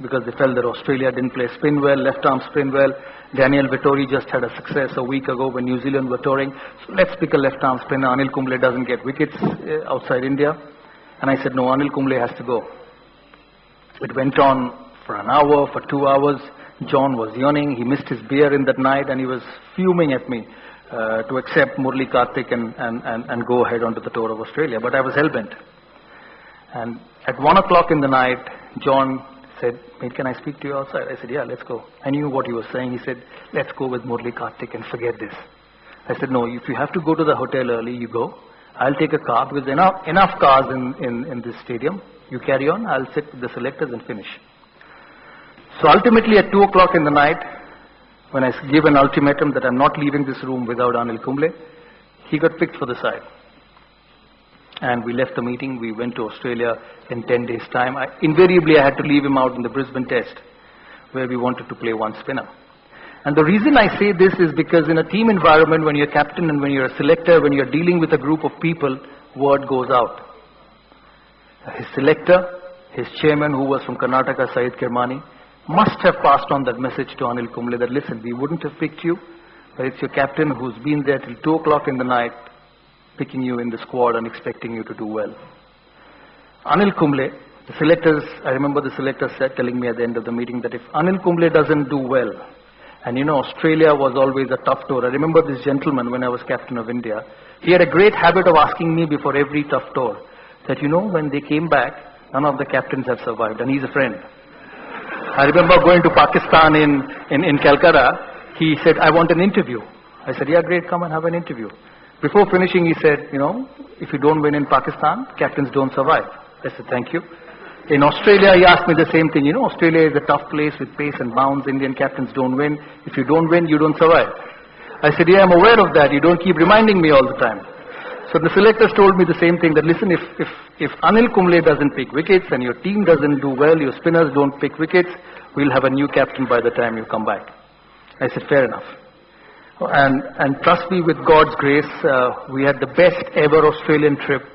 because they felt that Australia didn't play spin well, left arm spin well. Daniel Vettori just had a success a week ago when New Zealand were touring. So let's pick a left arm spinner. Anil Kumble doesn't get wickets outside India. And I said, no, Anil Kumble has to go. It went on for an hour, for 2 hours. John was yawning. He missed his beer in that night, and he was fuming at me to accept Murli Karthik and go ahead onto the tour of Australia. But I was hell-bent. And at 1 o'clock in the night, John said, mate, can I speak to you outside? I said, yeah, let's go. I knew what he was saying. He said, let's go with Murli Karthik and forget this. I said, no, if you have to go to the hotel early, you go. I'll take a car, because there are enough cars in this stadium. You carry on, I'll sit with the selectors and finish. So ultimately at 2 o'clock in the night, when I gave an ultimatum that I'm not leaving this room without Anil Kumble, he got picked for the side. And we left the meeting, we went to Australia in 10 days' time. Invariably I had to leave him out in the Brisbane Test, where we wanted to play one spinner. And the reason I say this is because in a team environment, when you're captain and when you're a selector, when you're dealing with a group of people, word goes out. His selector, his chairman, who was from Karnataka, Syed Kirmani, must have passed on that message to Anil Kumble that, listen, we wouldn't have picked you, but it's your captain who's been there till 2 o'clock in the night, picking you in the squad and expecting you to do well. Anil Kumble, the selectors, I remember the selectors telling me at the end of the meeting that if Anil Kumble doesn't do well, and you know, Australia was always a tough tour. I remember this gentleman when I was captain of India. He had a great habit of asking me before every tough tour that, you know, when they came back, none of the captains have survived, and he's a friend. I remember going to Pakistan in Calcutta. He said, I want an interview. I said, yeah, great, come and have an interview. Before finishing, he said, you know, if you don't win in Pakistan, captains don't survive. I said, thank you. In Australia, he asked me the same thing. You know, Australia is a tough place with pace and bounds. Indian captains don't win. If you don't win, you don't survive. I said, yeah, I'm aware of that. You don't keep reminding me all the time. So the selectors told me the same thing, that listen, if Anil Kumble doesn't pick wickets and your team doesn't do well, your spinners don't pick wickets, we'll have a new captain by the time you come back. I said, fair enough. And trust me, with God's grace, we had the best ever Australian trip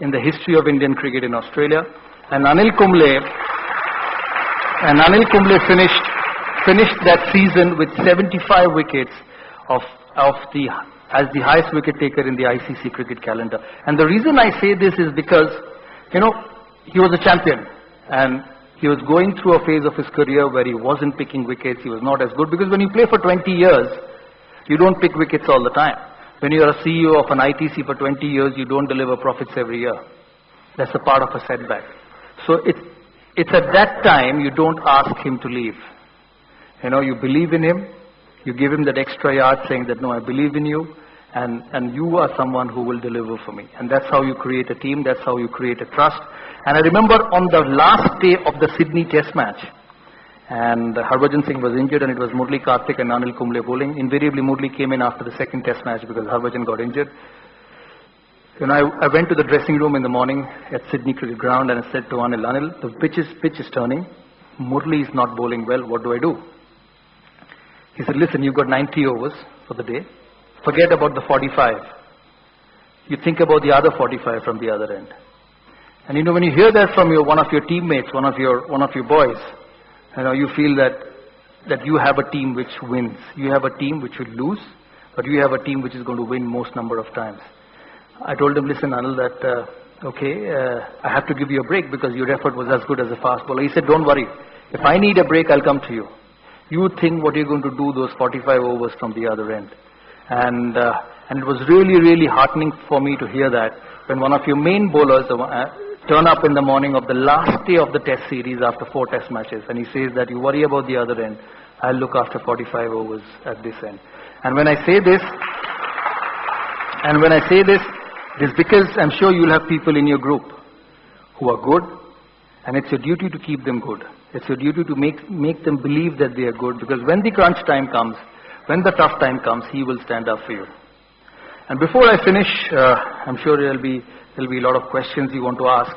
in the history of Indian cricket in Australia. And Anil Kumble finished that season with 75 wickets as the highest wicket taker in the ICC cricket calendar. And the reason I say this is because, you know, he was a champion and he was going through a phase of his career where he wasn't picking wickets, he was not as good, because when you play for 20 years, you don't pick wickets all the time. When you are a CEO of an ITC for 20 years, you don't deliver profits every year. That's a part of a setback. So it's at that time you don't ask him to leave. You know, you believe in him, you give him that extra yard saying that, no, I believe in you, and you are someone who will deliver for me. And that's how you create a team, that's how you create a trust. And I remember on the last day of the Sydney Test match, and Harbhajan Singh was injured, and it was Murli Karthik and Anil Kumble bowling. Invariably, Murli came in after the second Test match because Harbhajan got injured. You know, I went to the dressing room in the morning at Sydney Cricket Ground and I said to Anil, the pitch is turning. Murli is not bowling well. What do I do? He said, listen, you've got 90 overs for the day. Forget about the 45. You think about the other 45 from the other end. And you know, when you hear that from one of your teammates, one of your boys, you know, you feel that you have a team which wins. You have a team which will lose, but you have a team which is going to win most number of times. I told him, listen, Anil, that, I have to give you a break because your effort was as good as a fast bowler. He said, don't worry. If I need a break, I'll come to you. You think what you're going to do those 45 overs from the other end. And it was really, really heartening for me to hear that when one of your main bowlers turn up in the morning of the last day of the test series after 4 test matches, and he says that you worry about the other end, I'll look after 45 overs at this end. And when I say this, it's because I'm sure you'll have people in your group who are good, and it's your duty to keep them good. It's your duty to make them believe that they are good, because when the crunch time comes, when the tough time comes, he will stand up for you. And before I finish, I'm sure there'll be a lot of questions you want to ask.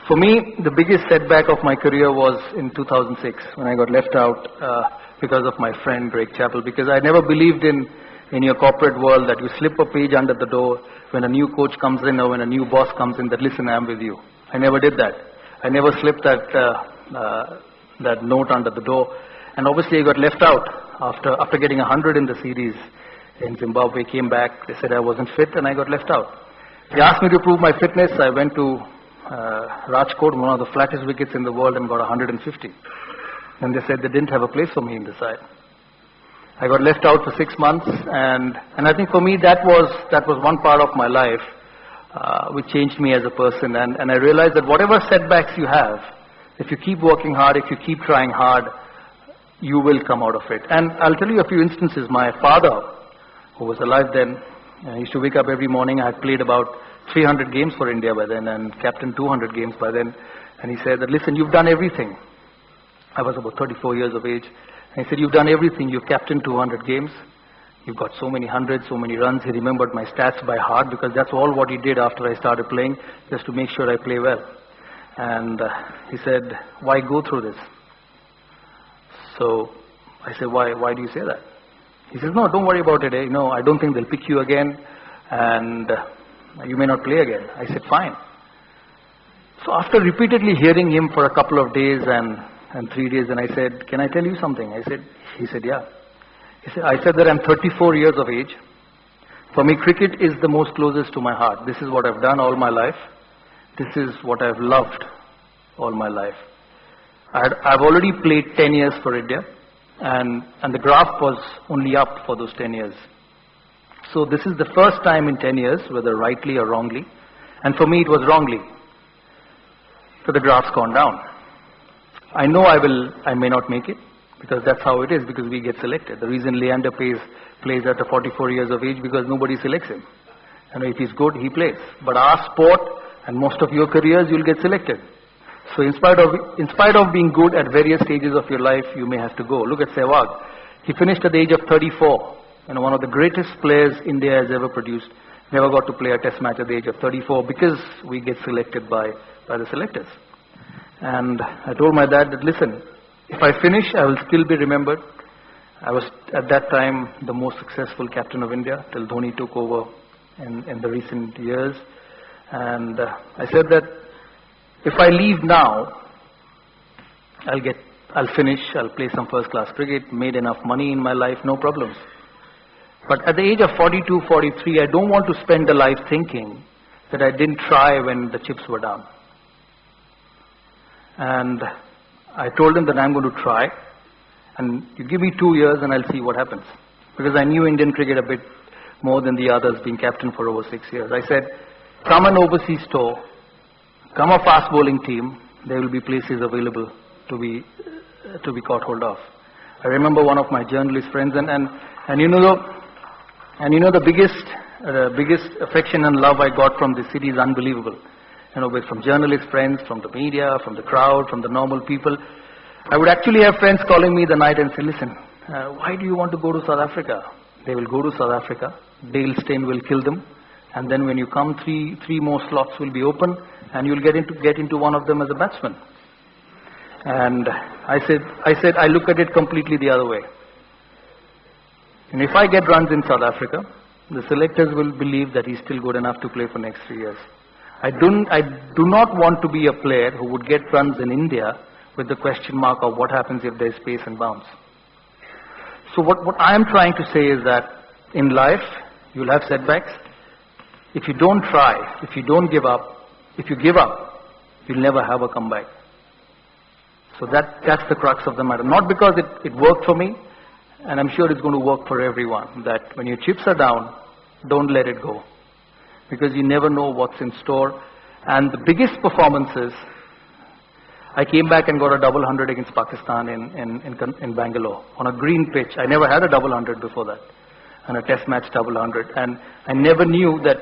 For me, the biggest setback of my career was in 2006 when I got left out because of my friend Greg Chappell, because I never believed in your corporate world that you slip a page under the door when a new coach comes in or when a new boss comes in that, listen, I'm with you. I never did that. I never slipped that note under the door. And obviously I got left out after getting 100 in the series in Zimbabwe. Came back, they said I wasn't fit and I got left out. They asked me to prove my fitness. I went to Rajkot, one of the flattest wickets in the world, and got 150. And they said they didn't have a place for me in the side. I got left out for 6 months, and I think for me that was one part of my life which changed me as a person. And I realized that whatever setbacks you have, if you keep working hard, if you keep trying hard, you will come out of it. And I'll tell you a few instances. My father, who was alive then, he used to wake up every morning. I had played about 300 games for India by then and captained 200 games by then. And he said that, listen, you've done everything. I was about 34 years of age. And he said, you've done everything. You've captained 200 games. You've got so many hundreds, so many runs. He remembered my stats by heart because that's all what he did after I started playing, just to make sure I play well. And he said, why go through this? So I said, why do you say that? He says, no, don't worry about it. No, I don't think they'll pick you again and you may not play again. I said, fine. So after repeatedly hearing him for a couple of days and 3 days, and I said, can I tell you something? He said, yeah. I said that I'm 34 years of age. For me, cricket is the most closest to my heart. This is what I've done all my life. This is what I've loved all my life. I've already played 10 years for India, and the graph was only up for those 10 years. So this is the first time in 10 years, whether rightly or wrongly, and for me it was wrongly, so the graph's gone down. I know I may not make it, because that's how it is, because we get selected. The reason Leander plays at 44 years of age, because nobody selects him. And if he's good, he plays. But our sport and most of your careers, you'll get selected. So in spite of being good at various stages of your life, you may have to go. Look at Sehwag. He finished at the age of 34. One of the greatest players India has ever produced. Never got to play a test match at the age of 34 because we get selected by the selectors. And I told my dad that, listen, if I finish, I will still be remembered. I was at that time the most successful captain of India till Dhoni took over in the recent years. And I said that if I leave now, I'll finish, I'll play some first class cricket, made enough money in my life, no problems. But at the age of 42, 43, I don't want to spend a life thinking that I didn't try when the chips were down. And I told him that I'm going to try, and you give me 2 years and I'll see what happens. Because I knew Indian cricket a bit more than the others, being captain for over 6 years. I said, come an overseas tour, come a fast bowling team, there will be places available to be caught hold of. I remember one of my journalist friends, and you know the biggest affection and love I got from this city is unbelievable. From journalist friends, from the media, from the crowd, from the normal people. I would actually have friends calling me the night and say, listen, why do you want to go to South Africa? They will go to South Africa, Dale Steyn will kill them, and then when you come, three more slots will be open, and you'll get into one of them as a batsman. And I said, I look at it completely the other way. And if I get runs in South Africa, the selectors will believe that he's still good enough to play for next 3 years. I do not want to be a player who would get runs in India with the question mark of what happens if there's pace and bounce. So what I am trying to say is that in life, you'll have setbacks. If you don't try, if you don't give up, if you give up, you'll never have a comeback. So that's the crux of the matter. Not because it worked for me, and I'm sure it's going to work for everyone, that when your chips are down, don't let it go. Because you never know what's in store. And the biggest performances, I came back and got a double 100 against Pakistan in Bangalore on a green pitch. I never had a double 100 before that, and a test match double 100. And I never knew that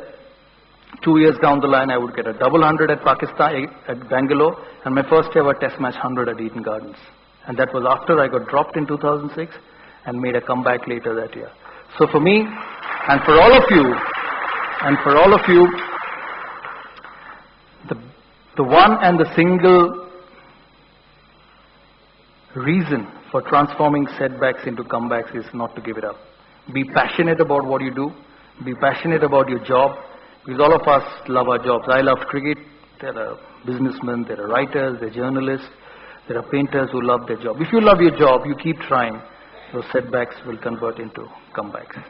2 years down the line I would get a double 100 at Pakistan, at Bangalore, and my first ever test match 100 at Eden Gardens. And that was after I got dropped in 2006 and made a comeback later that year. So for me, and for all of you, the one and the single reason for transforming setbacks into comebacks is not to give it up. Be passionate about what you do. Be passionate about your job. Because all of us love our jobs. I love cricket. There are businessmen, there are writers, there are journalists, there are painters who love their job. If you love your job, you keep trying, those setbacks will convert into comebacks.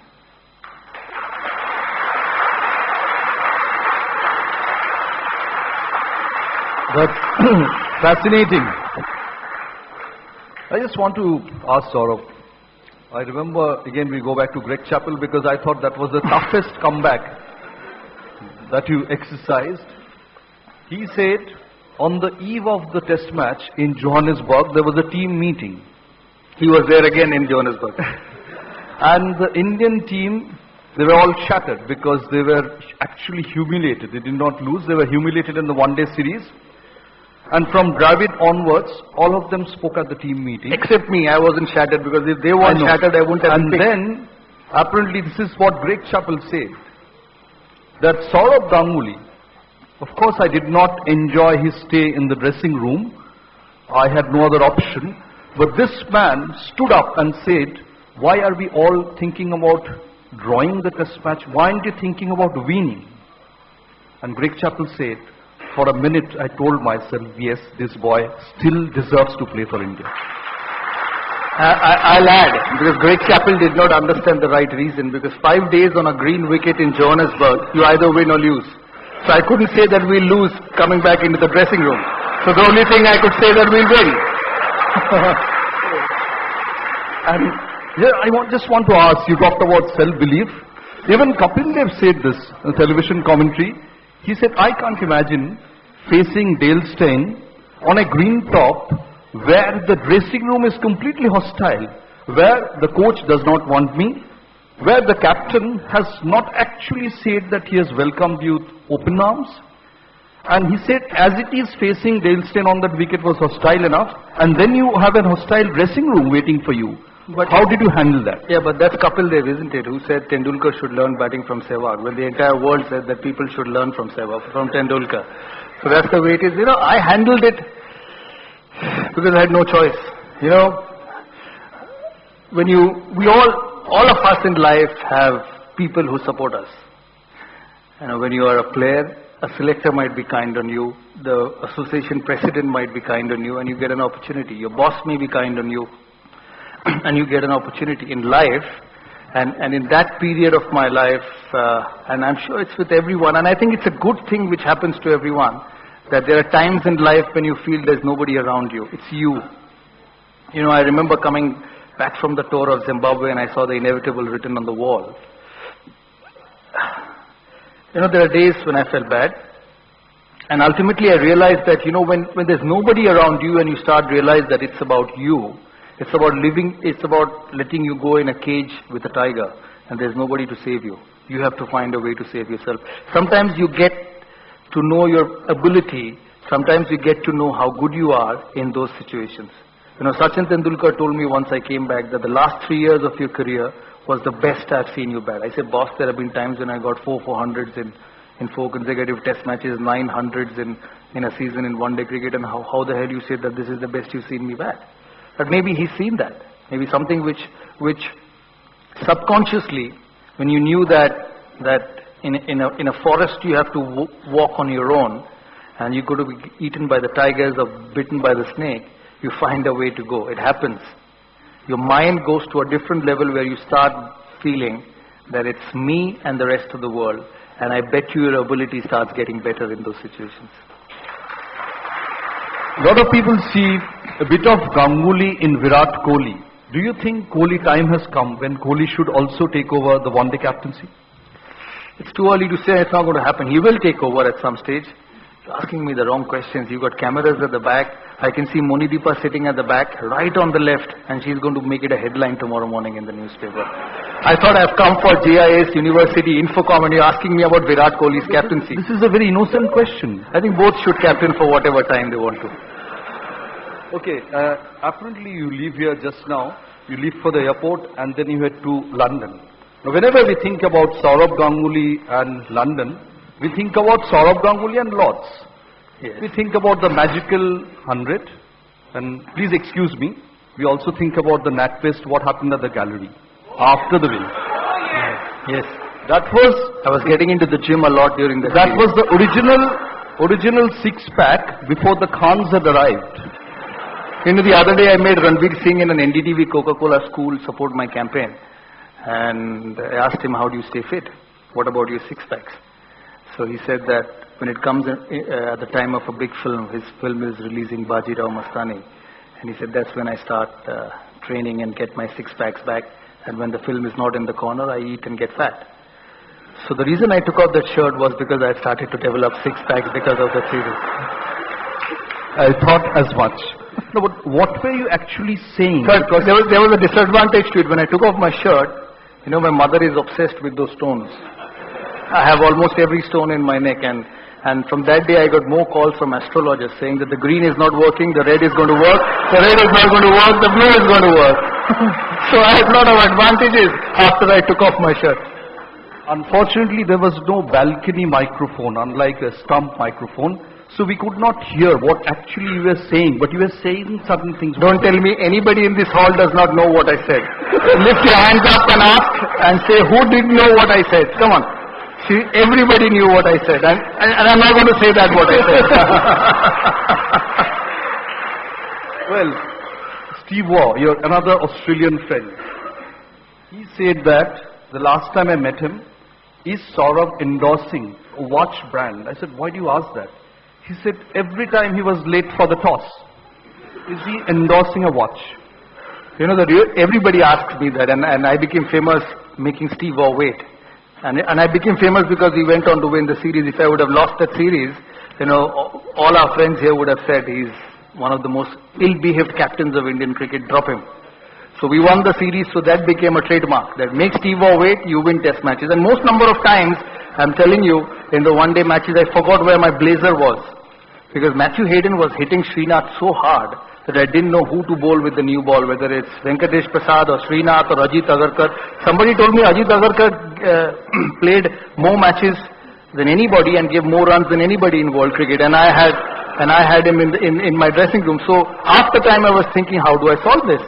That's fascinating. I just want to ask Sourav. I remember, again, we go back to Greg Chappell because I thought that was the toughest comeback that you exercised. He said on the eve of the test match in Johannesburg, there was a team meeting. He was there again in Johannesburg. And the Indian team, they were all shattered because they were actually humiliated. They did not lose. They were humiliated in the one-day series. And from Dravid onwards, all of them spoke at the team meeting. Except me, I wasn't shattered, because if they weren't shattered, I wouldn't have been picked. And then, apparently this is what Greg Chappell said, that Sourav Ganguly, of course I did not enjoy his stay in the dressing room. I had no other option. But this man stood up and said, why are we all thinking about drawing the test match? Why aren't you thinking about winning? And Greg Chappell said, for a minute I told myself, yes, this boy still deserves to play for India. I'll add, because Greg Chappell did not understand the right reason, because 5 days on a green wicket in Johannesburg, you either win or lose. So I couldn't say that we'll lose coming back into the dressing room. So the only thing I could say that we'll win. And yeah, just want to ask, you talked about self-belief. Even Kapil Dev said this in television commentary. He said, I can't imagine facing Dale Steyn on a green top where the dressing room is completely hostile, where the coach does not want me, where the captain has not actually said that he has welcomed you with open arms. And he said, as it is facing Dalestown on that wicket was hostile enough, and then you have a hostile dressing room waiting for you. But how did you handle that? Yeah, but that's Kapil Dev, isn't it? Who said Tendulkar should learn batting from Sehwag. Well, the entire world said that people should learn from Sehwag, from Tendulkar. So that's the way it is. You know, I handled it because I had no choice. You know, all of us in life have people who support us. You know, when you are a player, a selector might be kind on you, the association president might be kind on you, and you get an opportunity. Your boss may be kind on you, and you get an opportunity in life. And in that period of my life, and I'm sure it's with everyone, and I think it's a good thing which happens to everyone, that there are times in life when you feel there's nobody around you. It's you. You know, I remember coming back from the tour of Zimbabwe and I saw the inevitable written on the wall. You know, there are days when I felt bad. And ultimately I realized that, you know, when there's nobody around you and you start realize that it's about you, it's about living, it's about letting you go in a cage with a tiger and there's nobody to save you. You have to find a way to save yourself. Sometimes you get to know your ability. Sometimes you get to know how good you are in those situations. You know, Sachin Tendulkar told me once I came back that the last 3 years of your career was the best I've seen you bat. I said, boss, there have been times when I got 400s in 4 consecutive test matches, 900s in a season in one-day cricket, and how the hell you say that this is the best you've seen me bat? But maybe he's seen that. Maybe something which subconsciously, when you knew that in a forest you have to walk on your own, and you could be eaten by the tigers or bitten by the snake, you find a way to go. It happens. Your mind goes to a different level where you start feeling that it's me and the rest of the world. And I bet you your ability starts getting better in those situations. A lot of people see a bit of Ganguly in Virat Kohli. Do you think Kohli time has come when Kohli should also take over the one-day captaincy? It's too early to say it's not going to happen. He will take over at some stage. You're asking me the wrong questions. You've got cameras at the back. I can see Monideepa sitting at the back, right on the left, and she's going to make it a headline tomorrow morning in the newspaper. I thought I've come for GIS, University, INFOCOM, and you're asking me about Virat Kohli's captaincy. This is a very innocent question. I think both should captain for whatever time they want to. Okay, apparently you leave here just now. You leave for the airport and then you head to London. Now, whenever we think about Sourav Ganguly and London, we think about Sourav Ganguly and Lords. Yes. We think about the magical 100, and please excuse me, we also think about the NatWest, what happened at the gallery after the win. Yes. I was getting into the gym a lot during that. That was the original six-pack before the Khans had arrived. You know, the other day I made Ranveer Singh in an NDTV Coca-Cola school support my campaign, and I asked him, how do you stay fit? What about your six-packs? So he said that when it comes at the time of a big film, his film is releasing Bajirao Mastani, and he said that's when I start training and get my six-packs back, and when the film is not in the corner, I eat and get fat. So the reason I took off that shirt was because I started to develop six-packs because of that series. I thought as much. No, but what were you actually saying? Because there was a disadvantage to it. When I took off my shirt, you know, my mother is obsessed with those stones. I have almost every stone in my neck, and from that day I got more calls from astrologers saying that the green is not working, the red is going to work, the red is not going to work, the blue is going to work. So I had a lot of advantages after I took off my shirt. Unfortunately, there was no balcony microphone, unlike a stump microphone, so we could not hear what actually you were saying, but you were saying certain things. Don't tell me anybody in this hall does not know what I said. Lift your hands up and ask and say, who didn't know what I said? Come on. See, everybody knew what I said, and I'm not going to say that what I said. Well, Steve Waugh, you're another Australian friend. He said that the last time I met him, is Sourav endorsing a watch brand? I said, why do you ask that? He said, every time he was late for the toss, is he endorsing a watch? You know, everybody asked me that, and I became famous making Steve Waugh wait. And I became famous because he went on to win the series. If I would have lost that series, you know, all our friends here would have said he's one of the most ill-behaved captains of Indian cricket, drop him. So we won the series, so that became a trademark. That make Steve Waugh wait, you win test matches. And most number of times, I'm telling you, in the one-day matches, I forgot where my blazer was. Because Matthew Hayden was hitting Srinath so hard that I didn't know who to bowl with the new ball, whether it's Venkatesh Prasad or Srinath or Ajit Agarkar. Somebody told me Ajit Agarkar played more matches than anybody and gave more runs than anybody in world cricket. And I had him in my dressing room. So after time I was thinking, how do I solve this?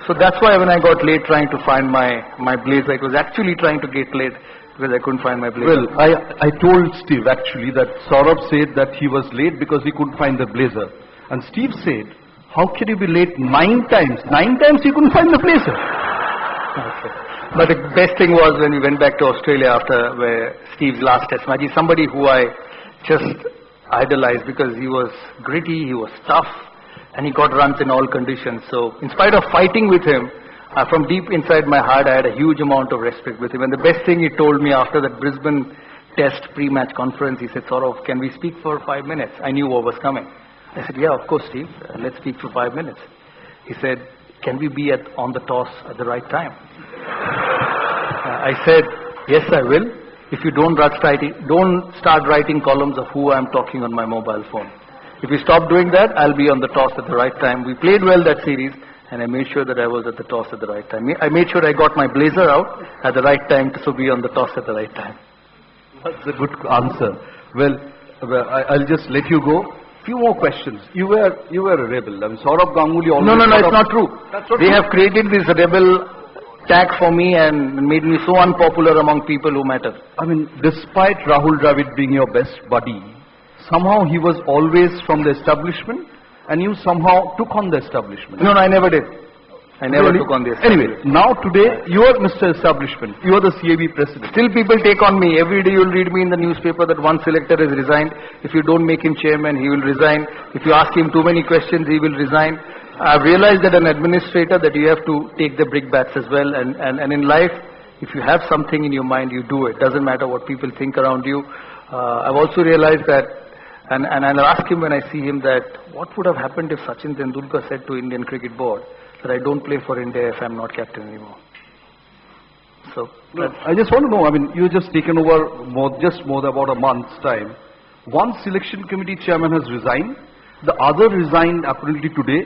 So that's why when I got late trying to find my blazer, I was actually trying to get late because I couldn't find my blazer. Well, I told Steve actually that Sourav said that he was late because he couldn't find the blazer. And Steve said, how can you be late 9 times? 9 times he couldn't find the blazer. Okay. But the best thing was when we went back to Australia after Steve's last test match. He's somebody who I just idolized because he was gritty, he was tough, and he got runs in all conditions. So in spite of fighting with him, from deep inside my heart, I had a huge amount of respect with him. And the best thing he told me after that Brisbane test pre-match conference, he said, Sourav, can we speak for 5 minutes? I knew what was coming. I said, yeah, of course, Steve. Let's speak for 5 minutes. He said, can we be on the toss at the right time? I said, yes, I will. If you don't start writing columns of who I'm talking on my mobile phone. If you stop doing that, I'll be on the toss at the right time. We played well that series, and I made sure that I was at the toss at the right time. I made sure I got my blazer out at the right time to be on the toss at the right time. That's a good answer. Well, I'll just let you go. Few more questions. You were a rebel. I mean, Sourav Ganguly always... No, it's not true. They have created this rebel tag for me and made me so unpopular among people who matter. I mean, despite Rahul Dravid being your best buddy, somehow he was always from the establishment and you somehow took on the establishment. No, I never did. I never took on this. Anyway, now today you are Mr. Establishment. You are the CAB president. Still people take on me. Every day you'll read me in the newspaper that one selector has resigned. If you don't make him chairman, he will resign. If you ask him too many questions, he will resign. I've realized that an administrator that you have to take the brickbats as well. And in life, if you have something in your mind, you do it. Doesn't matter what people think around you. I've also realized that, and I'll ask him when I see him that, what would have happened if Sachin Tendulkar said to Indian Cricket Board that I don't play for India if I'm not captain anymore? So, I just want to know, I mean, you've just taken over more than about a month's time. One selection committee chairman has resigned, the other resigned apparently today,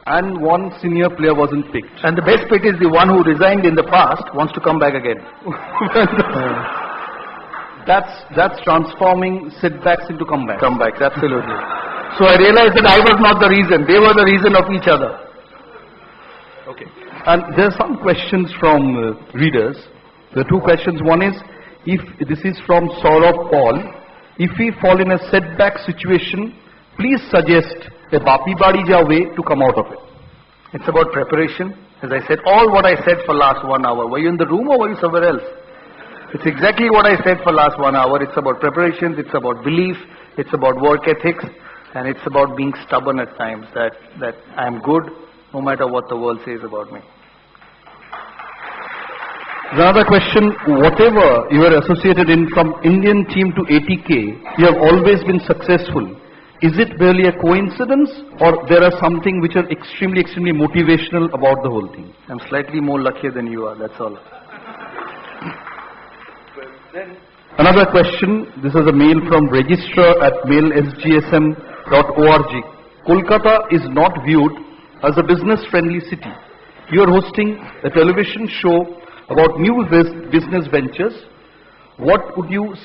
and one senior player wasn't picked. And the best bit is the one who resigned in the past wants to come back again. That's transforming setbacks into comebacks. Comebacks, absolutely. So I realized that I was not the reason. They were the reason of each other. Okay. And there are some questions from readers. There are two questions. One is, if this is from Sourav Paul, if we fall in a setback situation, please suggest a Bapi Badija way to come out of it. It's about preparation. As I said, all what I said for last 1 hour. Were you in the room or were you somewhere else? It's exactly what I said for last 1 hour. It's about preparations, it's about belief, it's about work ethics, and it's about being stubborn at times, that I'm good no matter what the world says about me. Another question, whatever you are associated in from Indian team to ATK, you have always been successful. Is it merely a coincidence or there are something which are extremely motivational about the whole thing? I'm slightly more luckier than you are, that's all. Another question, this is a mail from registrar@mailsgsm.org. Kolkata is not viewed as a business-friendly city. You are hosting a television show about new business ventures. What would you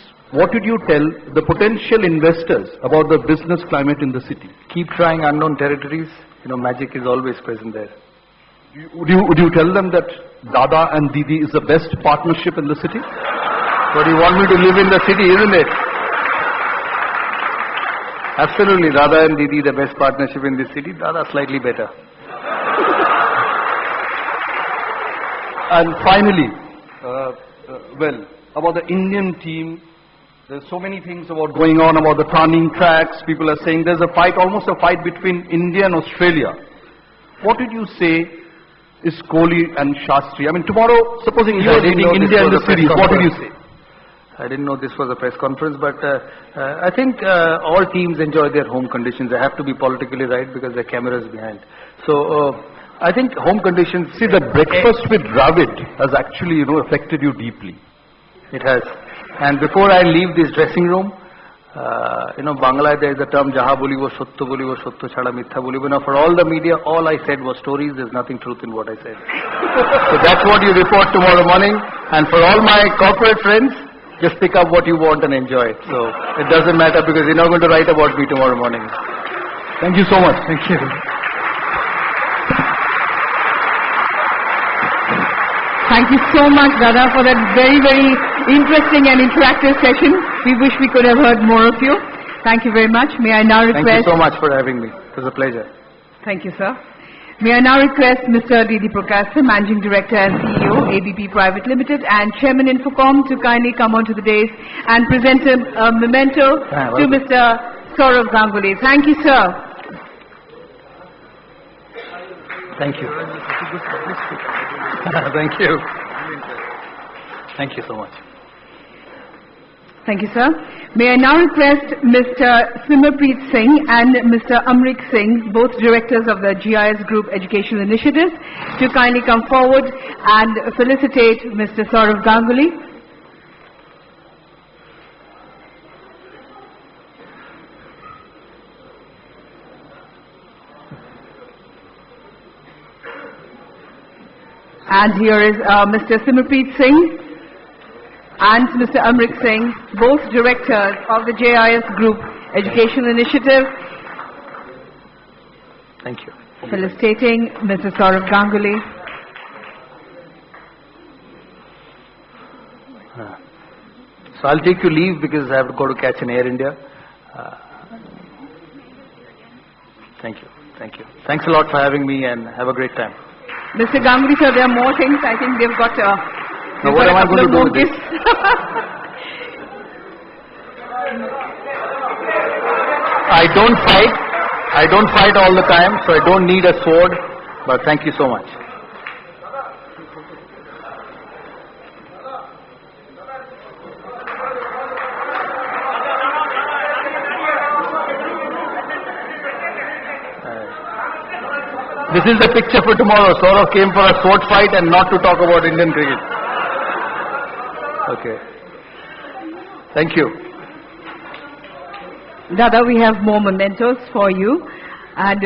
tell the potential investors about the business climate in the city? Keep trying unknown territories. You know, magic is always present there. Would you tell them that Dada and Didi is the best partnership in the city? But you want me to live in the city, isn't it? Absolutely, Dada and Didi the best partnership in this city. Dada slightly better. And finally, about the Indian team, there's so many things about going on about the turning tracks. People are saying there's a fight, almost a fight between India and Australia. What did you say is Kohli and Shastri? I mean, tomorrow, supposing you are leading India in the series, what did you say? I didn't know this was a press conference, but I think all teams enjoy their home conditions. They have to be politically right because there are cameras behind. So I think home conditions. See, the breakfast with Dravid has actually, affected you deeply. It has. And before I leave this dressing room, Bangla, there is a term, jaha boli wo sotto chhada mitha boli. Now for all the media, all I said was stories. There's nothing truth in what I said. So that's what you report tomorrow morning. And for all my corporate friends, just pick up what you want and enjoy it. So it doesn't matter because you're not going to write about me tomorrow morning. Thank you so much. Thank you. Thank you so much, Dada, for that very, very interesting and interactive session. We wish we could have heard more of you. Thank you very much. May I now request... Thank you so much for having me. It was a pleasure. Thank you, sir. May I now request Mr. D.D. Prakash, Managing Director and CEO, ABP Private Limited, and Chairman INFOCOM to kindly come onto the dais and present a memento to Mr. Sourav Ganguly. Thank you, sir. Thank you. Thank you. Thank you so much. Thank you, sir. May I now request Mr. Simmerpreet Singh and Mr. Amrik Singh, both directors of the GIS Group Educational Initiatives, to kindly come forward and felicitate Mr. Sourav Ganguly. And here is Mr. Simmerpreet Singh and Mr. Amrik Singh, both directors of the JIS Group Educational Initiative. Thank you. Felicitating Mr. Sourav Ganguly. So I'll take you leave because I have to go to catch an Air India. Thank you. Thank you. Thanks a lot for having me and have a great time. Mr. Ganguly, sir, there are more things. I think they've got now what am I going to do with this? I don't fight all the time, so I don't need a sword, but thank you so much. This is the picture for tomorrow. Sourav came for a sword fight and not to talk about Indian cricket. Okay. Thank you. Dada, we have more mementos for you. And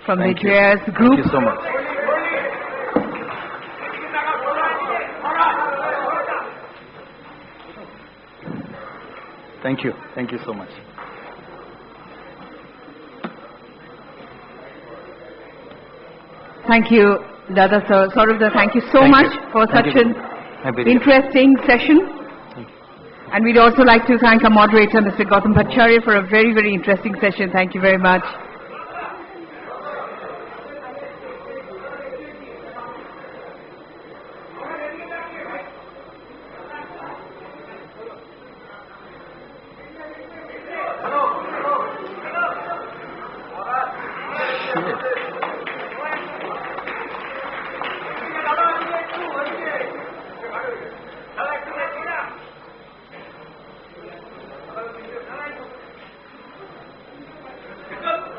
from the JIS Group. Thank you so much. Thank you. Thank you so much. Thank you, Dada sir. Sourav, thank you so much for such an interesting session. And we'd also like to thank our moderator, Mr. Gautam Bhattacharya, for a very, very interesting session. Thank you very much.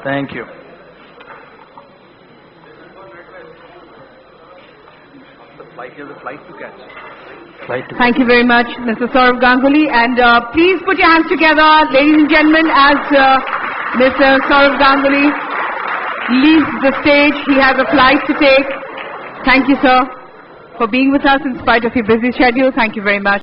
Thank you. The flight to catch. Thank you very much, Mr. Sourav Ganguly. And please put your hands together, ladies and gentlemen, as Mr. Sourav Ganguly leaves the stage. He has a flight to take. Thank you, sir, for being with us in spite of your busy schedule. Thank you very much.